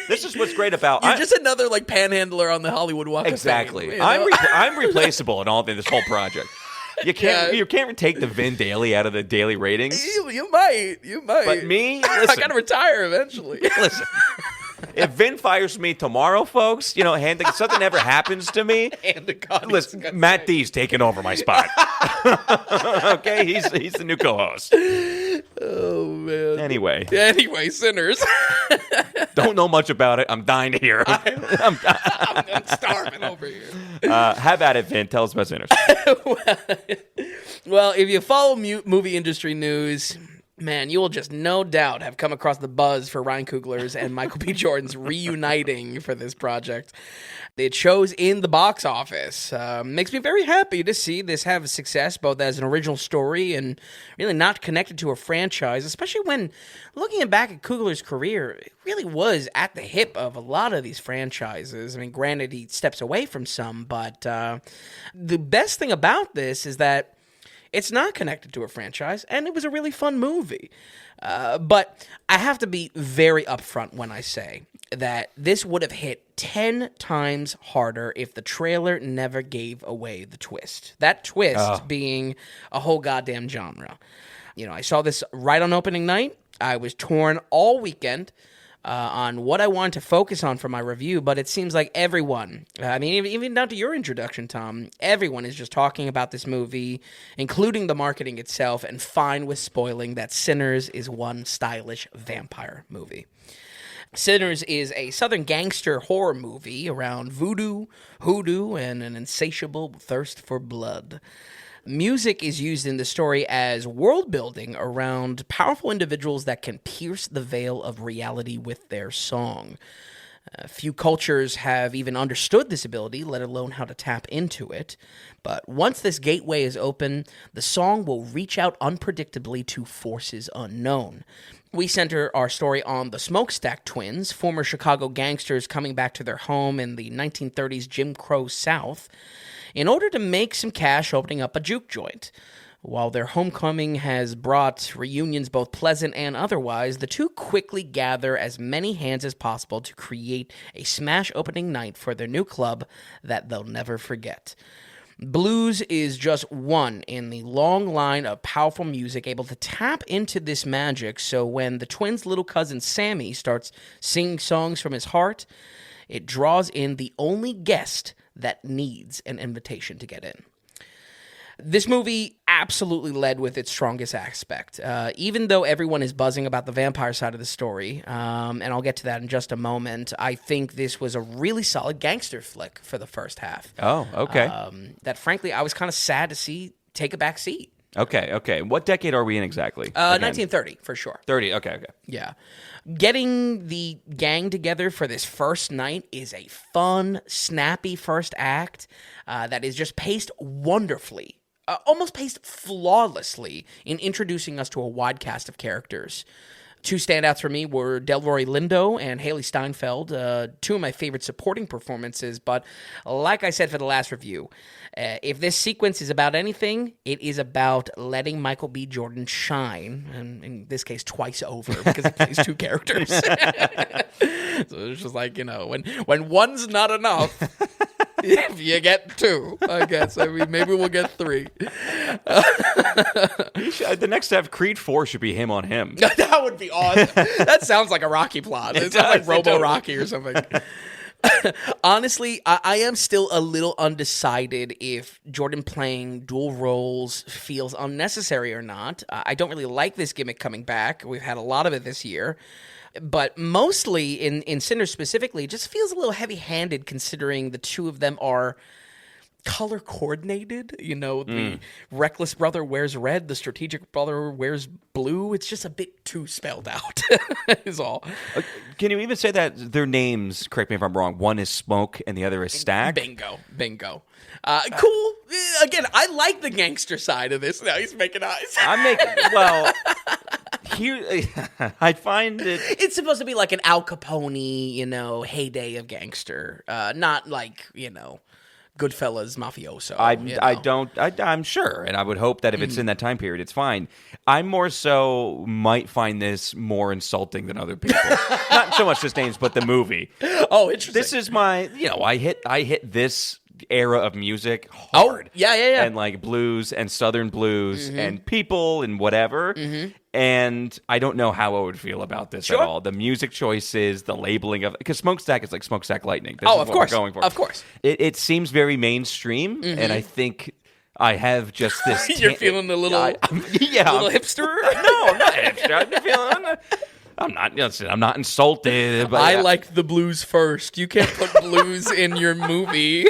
[SPEAKER 1] This is what's great about
[SPEAKER 2] you're just another panhandler on the Hollywood Walk
[SPEAKER 1] exactly.
[SPEAKER 2] of Fame.
[SPEAKER 1] I'm replaceable in all this whole project. You can't take the Vin Daily out of the daily ratings.
[SPEAKER 2] You might.
[SPEAKER 1] But me, listen,
[SPEAKER 2] I gotta retire eventually.
[SPEAKER 1] Listen, if Vin fires me tomorrow, folks, something ever happens to me, listen, Matt D's taking over my spot. Okay, he's the new co-host.
[SPEAKER 2] Oh man.
[SPEAKER 1] Anyway,
[SPEAKER 2] Sinners.
[SPEAKER 1] Don't know much about it. I'm dying to hear.
[SPEAKER 2] I'm starving over here.
[SPEAKER 1] Have at it, Vin. Tell us about Sinners.
[SPEAKER 2] Well, if you follow movie industry news, man, you will just no doubt have come across the buzz for Ryan Coogler's and Michael B. Jordan's reuniting for this project. It shows in the box office. Makes me very happy to see this have success, both as an original story and really not connected to a franchise, especially when looking back at Coogler's career, it really was at the hip of a lot of these franchises. I mean, granted, he steps away from some, but the best thing about this is that it's not connected to a franchise, and it was a really fun movie. But I have to be very upfront when I say that this would have hit 10 times harder if the trailer never gave away the twist. That twist being a whole goddamn genre. I saw this right on opening night. I was torn all weekend on what I wanted to focus on for my review, but it seems like everyone, even down to your introduction, Tom, everyone is just talking about this movie, including the marketing itself, and fine with spoiling that Sinners is one stylish vampire movie. Sinners is a southern gangster horror movie around voodoo, hoodoo, and an insatiable thirst for blood. Music is used in the story as world building around powerful individuals that can pierce the veil of reality with their song. Few cultures have even understood this ability, let alone how to tap into it. But once this gateway is open, the song will reach out unpredictably to forces unknown. We center our story on the Smokestack Twins, former Chicago gangsters coming back to their home in the 1930s Jim Crow South, in order to make some cash opening up a juke joint. While their homecoming has brought reunions both pleasant and otherwise, the two quickly gather as many hands as possible to create a smash opening night for their new club that they'll never forget. Blues is just one in the long line of powerful music able to tap into this magic, so when the twins' little cousin Sammy starts singing songs from his heart, it draws in the only guest that needs an invitation to get in. This movie absolutely led with its strongest aspect. Even though everyone is buzzing about the vampire side of the story, and I'll get to that in just a moment, I think this was a really solid gangster flick for the first half.
[SPEAKER 1] Oh, okay.
[SPEAKER 2] That, frankly, I was kind of sad to see take a back seat.
[SPEAKER 1] Okay. What decade are we in exactly?
[SPEAKER 2] 1930, for sure.
[SPEAKER 1] 30, okay.
[SPEAKER 2] Yeah. Getting the gang together for this first night is a fun, snappy first act that is just paced wonderfully. Almost paced flawlessly in introducing us to a wide cast of characters. Two standouts for me were Delroy Lindo and Haley Steinfeld, two of my favorite supporting performances, but like I said for the last review, if this sequence is about anything, it is about letting Michael B. Jordan shine, and in this case twice over, because he plays two characters. So it's just like, when one's not enough, If you get 2, I guess. I mean, maybe we'll get 3.
[SPEAKER 1] The next step, Creed 4 should be him on him.
[SPEAKER 2] That would be awesome. That sounds like a Rocky plot. It sounds like Robo-Rocky or something. Honestly, I am still a little undecided if Jordan playing dual roles feels unnecessary or not. I don't really like this gimmick coming back. We've had a lot of it this year. But mostly, in Sinners specifically, it just feels a little heavy-handed considering the two of them are color coordinated. The reckless brother wears red, the strategic brother wears blue. It's just a bit too spelled out, is all.
[SPEAKER 1] Can you even say that their names, correct me if I'm wrong, one is Smoke and the other is Stack?
[SPEAKER 2] Bingo. Cool. Again, I like the gangster side of this. Now he's making eyes.
[SPEAKER 1] Here, I find it...
[SPEAKER 2] It's supposed to be like an Al Capone, heyday of gangster. Not like, Goodfellas mafioso.
[SPEAKER 1] I'm sure, and I would hope that if it's in that time period, it's fine. I more so might find this more insulting than other people. Not so much just names, but the movie.
[SPEAKER 2] Oh, interesting.
[SPEAKER 1] This is my, I hit this era of music hard.
[SPEAKER 2] Oh, yeah.
[SPEAKER 1] And like blues and southern blues and people and whatever. And I don't know how I would feel about this at all. The music choices, the labeling of... Because Smokestack is like Smokestack Lightning. This is
[SPEAKER 2] of course.
[SPEAKER 1] We're going for.
[SPEAKER 2] Of course.
[SPEAKER 1] It seems very mainstream, and I think I have just this...
[SPEAKER 2] You're feeling a little... little hipster?
[SPEAKER 1] No, I'm not hipster. I'm not insulted. But
[SPEAKER 2] I like the blues first. You can't put blues in your movie.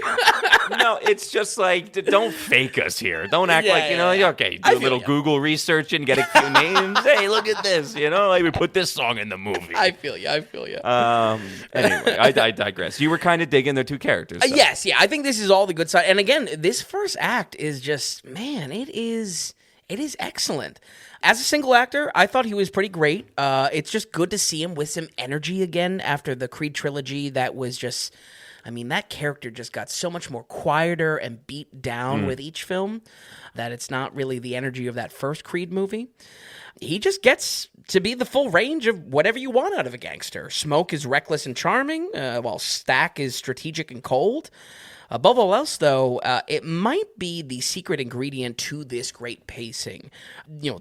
[SPEAKER 1] No, it's just like, don't fake us here. Don't act like, okay, do a little Google research and get a few names. Hey, look at this, like we put this song in the movie.
[SPEAKER 2] I feel you.
[SPEAKER 1] Anyway, I digress. You were kind of digging the two characters. So.
[SPEAKER 2] Yes, I think this is all the good side. And again, this first act is just, man, it is excellent. As a single actor, I thought he was pretty great. It's just good to see him with some energy again after the Creed trilogy that was just... that character just got so much more quieter and beat down with each film that it's not really the energy of that first Creed movie. He just gets to be the full range of whatever you want out of a gangster. Smoke is reckless and charming, while Stack is strategic and cold. Above all else, though, it might be the secret ingredient to this great pacing.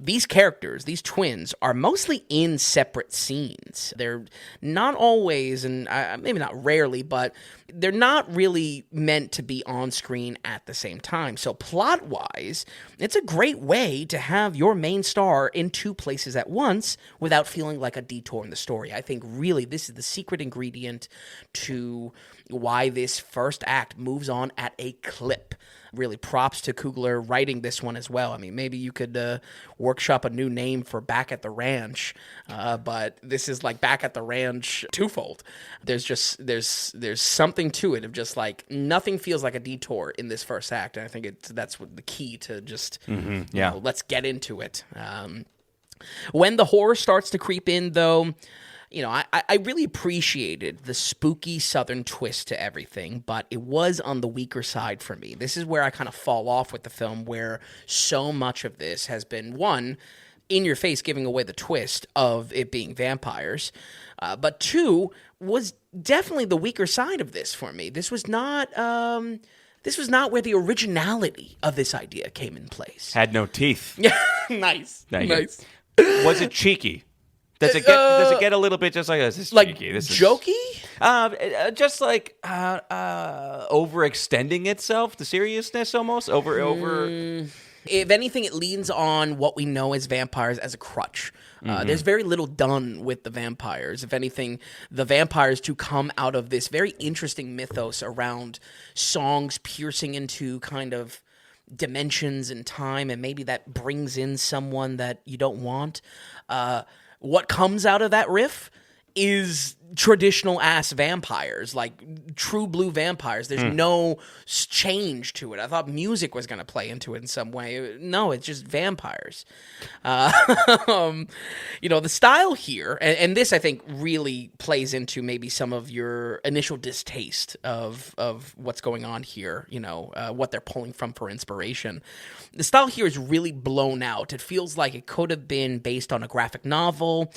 [SPEAKER 2] These characters, these twins, are mostly in separate scenes. They're not always, and maybe not rarely, but they're not really meant to be on screen at the same time. So plot-wise, it's a great way to have your main star in two places at once without feeling like a detour in the story. I think really this is the secret ingredient to why this first act moves on at a clip. Really props to Coogler writing this one as well. Maybe you could workshop a new name for Back at the Ranch, but this is like Back at the Ranch twofold. There's something to it of just like nothing feels like a detour in this first act, and I think that's what the key to just let's get into it. When the horror starts to creep in, though, I really appreciated the spooky Southern twist to everything, but it was on the weaker side for me. This is where I kind of fall off with the film, where so much of this has been, one, in your face giving away the twist of it being vampires, but two, was definitely the weaker side of this for me. This was not where the originality of this idea came in place.
[SPEAKER 1] Had no teeth.
[SPEAKER 2] Nice.
[SPEAKER 1] Was it cheeky? Does it get a little bit just like, this is cheeky? This is
[SPEAKER 2] jokey?
[SPEAKER 1] Just like overextending itself, the seriousness almost over.
[SPEAKER 2] If anything, it leans on what we know as vampires as a crutch. There's very little done with the vampires. If anything, the vampires to come out of this very interesting mythos around songs piercing into kind of dimensions and time, and maybe that brings in someone that you don't want. What comes out of that riff is traditional ass vampires, like true blue vampires. There's no change to it. I thought music was going to play into it in some way. No, it's just vampires. The style here, and this I think really plays into maybe some of your initial distaste of what's going on here, what they're pulling from for inspiration. The style here is really blown out. It feels like it could have been based on a graphic novel.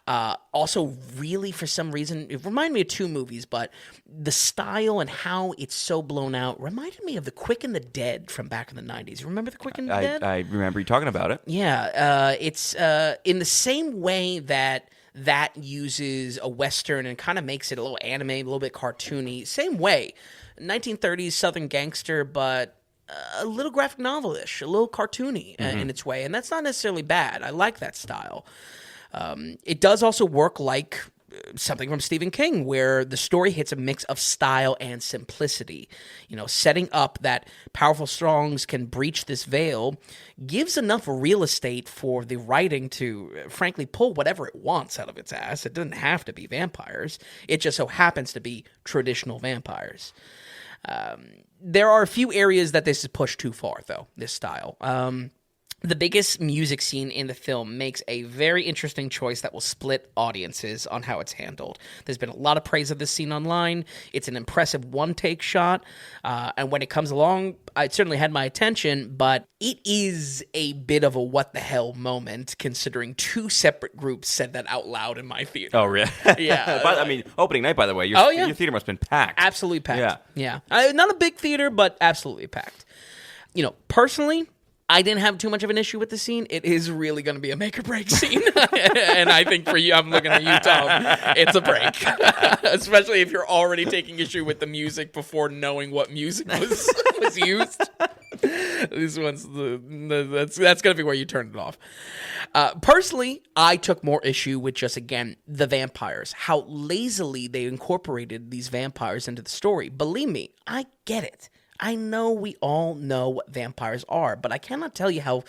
[SPEAKER 2] Also really, for some reason, it reminded me of two movies, but the style and how it's so blown out reminded me of The Quick and the Dead from back in the 90s. Remember The Quick and the Dead?
[SPEAKER 1] I remember you talking about it.
[SPEAKER 2] Yeah. It's in the same way that uses a Western and kind of makes it a little anime, a little bit cartoony. Same way. 1930s Southern gangster, but a little graphic novel-ish, a little cartoony in its way. And that's not necessarily bad. I like that style. It does also work like something from Stephen King, where the story hits a mix of style and simplicity. Setting up that powerful songs can breach this veil gives enough real estate for the writing to, frankly, pull whatever it wants out of its ass. It doesn't have to be vampires. It just so happens to be traditional vampires. There are a few areas that this is pushed too far, though, this style. The biggest music scene in the film makes a very interesting choice that will split audiences on how it's handled. There's been a lot of praise of this scene online. It's an impressive one-take shot, and when it comes along, it certainly had my attention, but it is a bit of a what-the-hell moment, considering two separate groups said that out loud in my theater.
[SPEAKER 1] Oh, really?
[SPEAKER 2] Yeah.
[SPEAKER 1] Opening night, by the way, your theater must have been packed.
[SPEAKER 2] Absolutely packed. Yeah. Not a big theater, but absolutely packed. Personally, I didn't have too much of an issue with the scene. It is really going to be a make or break scene. And I think for you, I'm looking at you, Tom, it's a break. Especially if you're already taking issue with the music before knowing what music was used. This one's that's going to be where you turn it off. Personally, I took more issue with just, again, the vampires. How lazily they incorporated these vampires into the story. Believe me, I get it. I know we all know what vampires are, but I cannot tell you how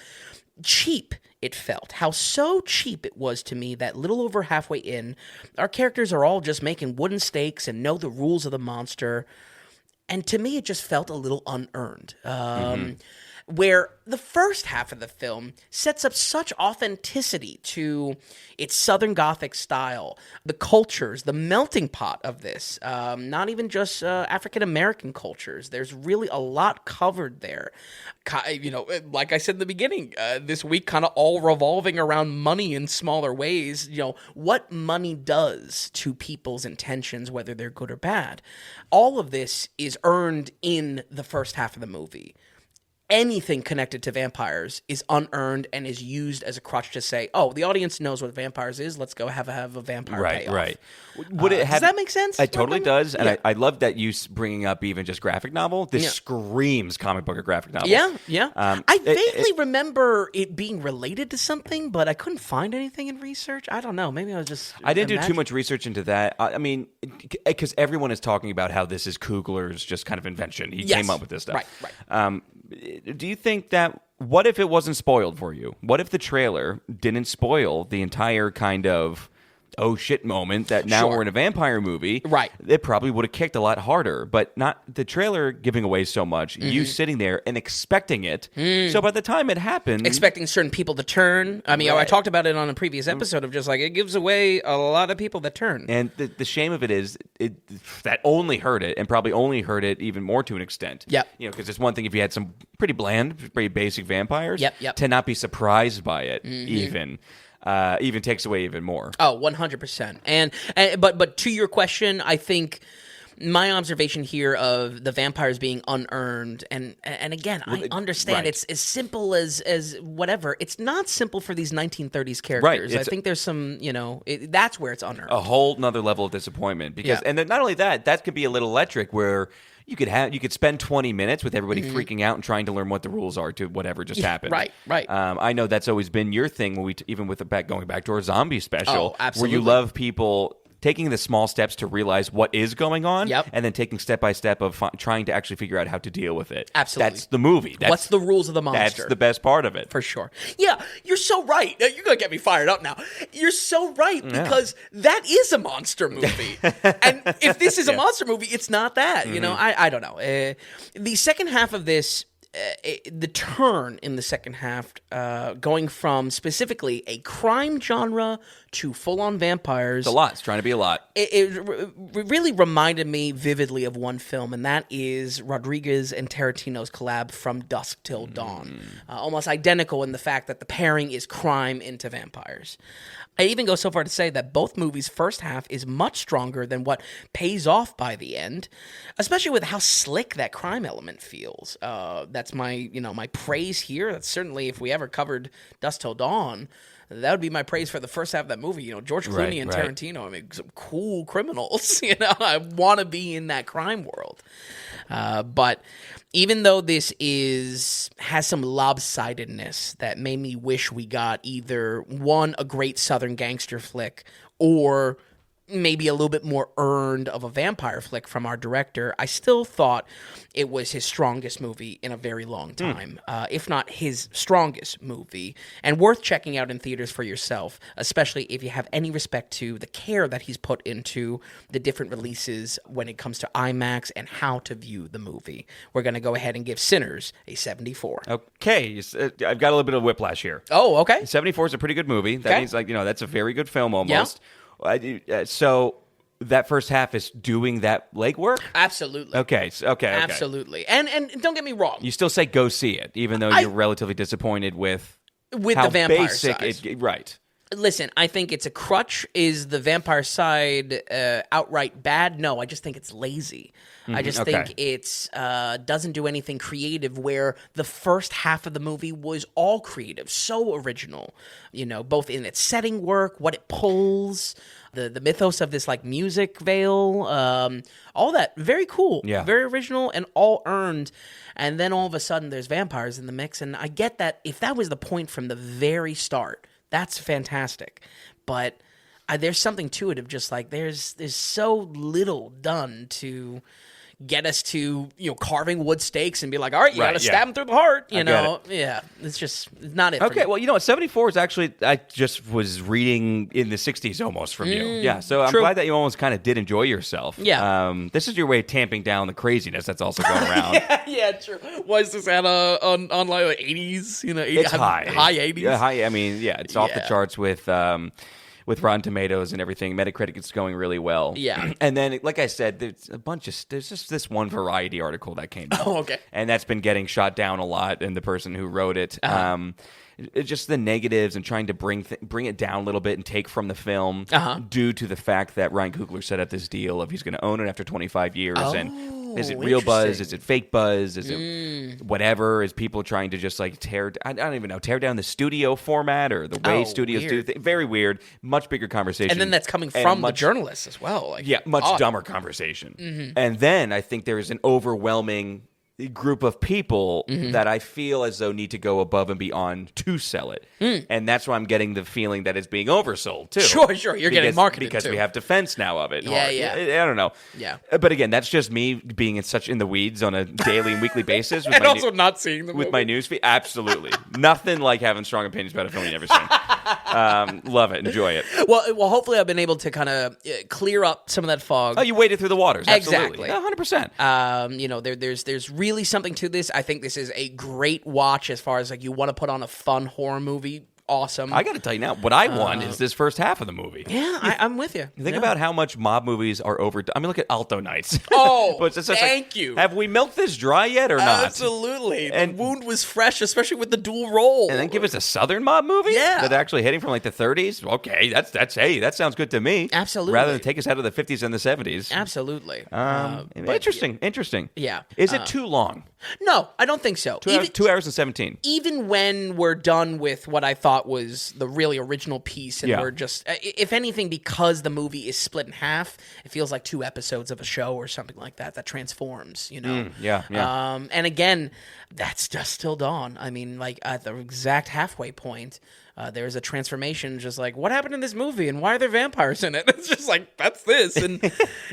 [SPEAKER 2] cheap it felt, how so cheap it was to me that little over halfway in, our characters are all just making wooden stakes and know the rules of the monster, and to me it just felt a little unearned. Where the first half of the film sets up such authenticity to its Southern Gothic style, the cultures, the melting pot of this, not even just African-American cultures. There's really a lot covered there. Like I said in the beginning, this week kind of all revolving around money in smaller ways, what money does to people's intentions, whether they're good or bad. All of this is earned in the first half of the movie. Anything connected to vampires is unearned and is used as a crutch to say, oh, the audience knows what vampires is. Let's go have a vampire payoff. Right. Does that make sense?
[SPEAKER 1] It totally does. And I love that you bringing up even just graphic novel. This screams comic book or graphic novel.
[SPEAKER 2] Yeah. I vaguely remember it being related to something, but I couldn't find anything in research. I don't know. Maybe I was just
[SPEAKER 1] I didn't do too much research into that. I mean, because everyone is talking about how this is Kugler's just kind of invention. He came up with this stuff.
[SPEAKER 2] Right.
[SPEAKER 1] Do you think that, what if it wasn't spoiled for you? What if the trailer didn't spoil the entire kind of oh shit moment that now we're in a vampire movie?
[SPEAKER 2] Right.
[SPEAKER 1] It probably would have kicked a lot harder, but not the trailer giving away so much, you sitting there and expecting it. So by the time it happened,
[SPEAKER 2] expecting certain people to turn. I mean, I talked about it on a previous episode of just like it gives away a lot of people that turn.
[SPEAKER 1] And the shame of it is that only hurt it, and probably only hurt it even more to an extent.
[SPEAKER 2] Yeah.
[SPEAKER 1] Because it's one thing if you had some pretty bland, pretty basic vampires,
[SPEAKER 2] Yep.
[SPEAKER 1] to not be surprised by it even takes away even more.
[SPEAKER 2] Oh, 100%. And but to your question, I think my observation here of the vampires being unearned, and again, I understand it's as simple as whatever. It's not simple for these 1930s characters. I think there's some, that's where it's unearned.
[SPEAKER 1] A whole nother level of disappointment. Because, and then not only that could be a little electric where you could spend 20 minutes with everybody freaking out and trying to learn what the rules are to whatever just happened.
[SPEAKER 2] Right.
[SPEAKER 1] I know that's always been your thing when even with going back to our zombie special,
[SPEAKER 2] absolutely.
[SPEAKER 1] where you love people taking the small steps to realize what is going on, and then taking step by step of trying to actually figure out how to deal with it.
[SPEAKER 2] Absolutely.
[SPEAKER 1] That's the movie.
[SPEAKER 2] What's the rules of the monster?
[SPEAKER 1] That's the best part of it.
[SPEAKER 2] For sure. Yeah, you're so right. You're going to get me fired up now. You're so right, because that is a monster movie. And if this is a monster movie, it's not that. I don't know. The second half of this, the turn in the second half, going from specifically a crime genre to full-on vampires.
[SPEAKER 1] It's a lot. It's trying to be a lot.
[SPEAKER 2] It really reminded me vividly of one film, and that is Rodriguez and Tarantino's collab From Dusk Till Dawn. Almost identical in the fact that the pairing is crime into vampires. I even go so far to say that both movies' first half is much stronger than what pays off by the end, especially with how slick that crime element feels. That's my praise here. That's certainly, if we ever covered Dusk Till Dawn, that would be my praise for the first half of that movie. George Clooney and Tarantino, I mean, some cool criminals. I want to be in that crime world. But even though this has some lopsidedness that made me wish we got either one, a great Southern gangster flick, or maybe a little bit more earned of a vampire flick from our director, I still thought it was his strongest movie in a very long time, if not his strongest movie, and worth checking out in theaters for yourself, especially if you have any respect to the care that he's put into the different releases when it comes to IMAX and how to view the movie. We're going to go ahead and give Sinners a 74.
[SPEAKER 1] Okay, I've got a little bit of whiplash here.
[SPEAKER 2] Oh, okay.
[SPEAKER 1] 74 is a pretty good movie. That means, that's a very good film almost.
[SPEAKER 2] Yeah.
[SPEAKER 1] So that first half is doing that legwork?
[SPEAKER 2] Absolutely.
[SPEAKER 1] Okay.
[SPEAKER 2] Absolutely. And don't get me wrong.
[SPEAKER 1] You still say go see it, even though you're relatively disappointed with how
[SPEAKER 2] the vampire
[SPEAKER 1] basic
[SPEAKER 2] side.
[SPEAKER 1] Right.
[SPEAKER 2] Listen, I think it's a crutch. Is the vampire side outright bad? No, I just think it's lazy. I just think it's doesn't do anything creative, where the first half of the movie was all creative, so original, both in its setting work, what it pulls, the mythos of this music veil, all that. Very cool, very original, and all earned. And then all of a sudden there's vampires in the mix, and I get that if that was the point from the very start, that's fantastic. But there's something to it of just there's so little done to get us to carving wood stakes and be like, all right, you got to stab him through the heart. It's just not it.
[SPEAKER 1] Okay, well, 74 is actually, I just was reading in the 60s almost from you. Yeah, so I'm glad that you almost kind of did enjoy yourself.
[SPEAKER 2] Yeah.
[SPEAKER 1] This is your way of tamping down the craziness that's also going around.
[SPEAKER 2] yeah, true. Was this at on 80s?
[SPEAKER 1] It's high
[SPEAKER 2] 80s.
[SPEAKER 1] Yeah, high. I mean, it's off the charts with Rotten Tomatoes and everything. Metacritic is going really well.
[SPEAKER 2] Yeah.
[SPEAKER 1] And then, like I said, there's just this one Variety article that came out.
[SPEAKER 2] Oh, okay.
[SPEAKER 1] And that's been getting shot down a lot, and the person who wrote it. It's just the negatives and trying to bring it down a little bit and take from the film due to the fact that Ryan Coogler set up this deal of he's going to own it after 25 years. And is it real buzz? Is it fake buzz? Is it whatever? Is people trying to just tear down the studio format or the way studios do things? Very weird. Much bigger conversation.
[SPEAKER 2] And then that's coming from the journalists as well.
[SPEAKER 1] Much dumber conversation. And then I think there is an overwhelming group of people that I feel as though need to go above and beyond to sell it. And that's why I'm getting the feeling that it's being oversold too.
[SPEAKER 2] Sure. You're getting marketed
[SPEAKER 1] because
[SPEAKER 2] too.
[SPEAKER 1] we have defense now of it.
[SPEAKER 2] Yeah.
[SPEAKER 1] I don't know.
[SPEAKER 2] Yeah.
[SPEAKER 1] But again, that's just me being in the weeds on a daily and weekly basis. With
[SPEAKER 2] and also not seeing the movie.
[SPEAKER 1] With my newsfeed. Absolutely. Nothing like having strong opinions about a film you've never seen. Love it. Enjoy it.
[SPEAKER 2] Well, hopefully I've been able to kind of clear up some of that fog.
[SPEAKER 1] Oh, you waded through the waters.
[SPEAKER 2] Exactly.
[SPEAKER 1] Absolutely. 100%.
[SPEAKER 2] There's really something to this. I think this is a great watch as far as you want to put on a fun horror movie. Awesome.
[SPEAKER 1] I got to tell you now, what I want is this first half of the movie.
[SPEAKER 2] Yeah, I'm with you.
[SPEAKER 1] Think about how much mob movies are overdone. I mean, look at Alto Nights.
[SPEAKER 2] Oh, thank you.
[SPEAKER 1] Have we milked this dry yet or not?
[SPEAKER 2] Absolutely. The wound was fresh, especially with the dual role.
[SPEAKER 1] And then give us a Southern mob movie?
[SPEAKER 2] Yeah.
[SPEAKER 1] That's actually hitting from the 30s? Okay, that sounds good to me.
[SPEAKER 2] Absolutely.
[SPEAKER 1] Rather than take us out of the 50s and the 70s.
[SPEAKER 2] Absolutely.
[SPEAKER 1] Interesting.
[SPEAKER 2] Yeah.
[SPEAKER 1] Is it too long?
[SPEAKER 2] No, I don't think so.
[SPEAKER 1] 2 hours and 17.
[SPEAKER 2] Even when we're done with what I thought was the really original piece, and we're just, if anything, because the movie is split in half, it feels like 2 episodes of a show or something like that transforms,
[SPEAKER 1] Yeah.
[SPEAKER 2] And again, that's just till dawn. I mean, at the exact halfway point, there's a transformation, just what happened in this movie and why are there vampires in it? It's just that's this, and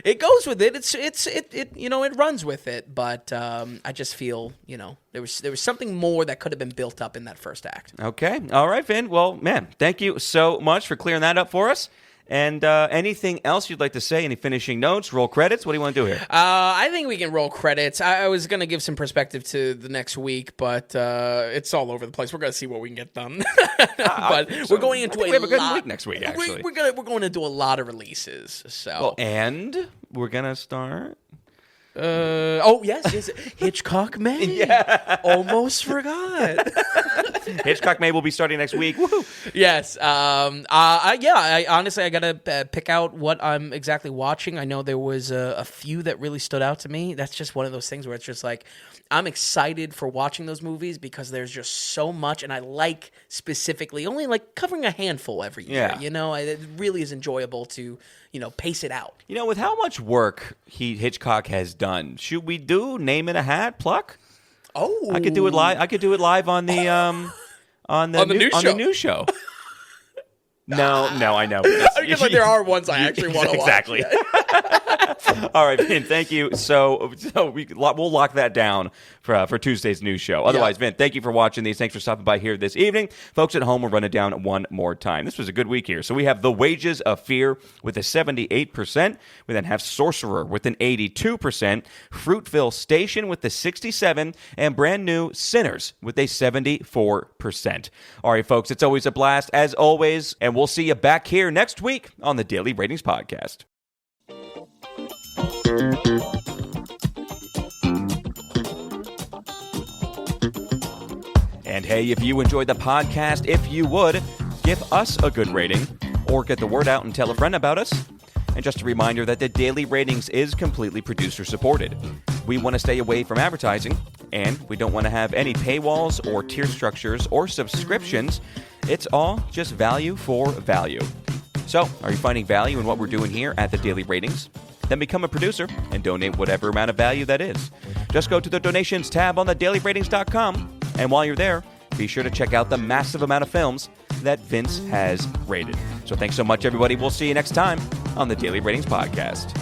[SPEAKER 2] it goes with it. It runs with it. But I just feel there was something more that could have been built up in that first act.
[SPEAKER 1] Okay, all right, Vin. Well, man, thank you so much for clearing that up for us. And anything else you'd like to say? Any finishing notes? Roll credits? What do you want to do here?
[SPEAKER 2] I think we can roll credits. I was going to give some perspective to the next week, but it's all over the place. We're going to see what we can get done. But we're going into
[SPEAKER 1] we have a good week next week, actually.
[SPEAKER 2] We're going to do a lot of releases. So.
[SPEAKER 1] Well, and we're going to start...
[SPEAKER 2] yes, Hitchcock May.
[SPEAKER 1] Yeah.
[SPEAKER 2] Almost forgot.
[SPEAKER 1] Hitchcock May will be starting next week. Woohoo!
[SPEAKER 2] Yes. I honestly, I gotta pick out what I'm exactly watching. I know there was a few that really stood out to me. That's just one of those things where it's just like I'm excited for watching those movies because there's just so much, and I like specifically only like covering a handful every year.
[SPEAKER 1] Yeah.
[SPEAKER 2] You know, it really is enjoyable to pace it out.
[SPEAKER 1] You know, with how much work Hitchcock has done, should we do Name in a Hat, Pluck?
[SPEAKER 2] Oh,
[SPEAKER 1] I could do it live. I could do it live on the on the new show. No, I know.
[SPEAKER 2] Because there are ones I actually want to watch.
[SPEAKER 1] Exactly. All right, Vin, thank you. So we'll lock that down for Tuesday's news show. Otherwise, Vin, thank you for watching these. Thanks for stopping by here this evening. Folks at home, we'll run it down one more time. This was a good week here. So we have The Wages of Fear with a 78%. We then have Sorcerer with an 82%, Fruitvale Station with a 67%, and brand new Sinners with a 74%. All right, folks, it's always a blast, as always, and we'll see you back here next week on the Daily Ratings Podcast. And hey, if you enjoyed the podcast, if you would, give us a good rating or get the word out and tell a friend about us. And just a reminder that the Daily Ratings is completely producer supported. We want to stay away from advertising, and we don't want to have any paywalls or tier structures or subscriptions. It's all just value for value. So, are you finding value in what we're doing here at the Daily Ratings? Then become a producer and donate whatever amount of value that is. Just go to the donations tab on thedailyratings.com, and while you're there, be sure to check out the massive amount of films that Vince has rated. So thanks so much, everybody. We'll see you next time on the Daily Ratings Podcast.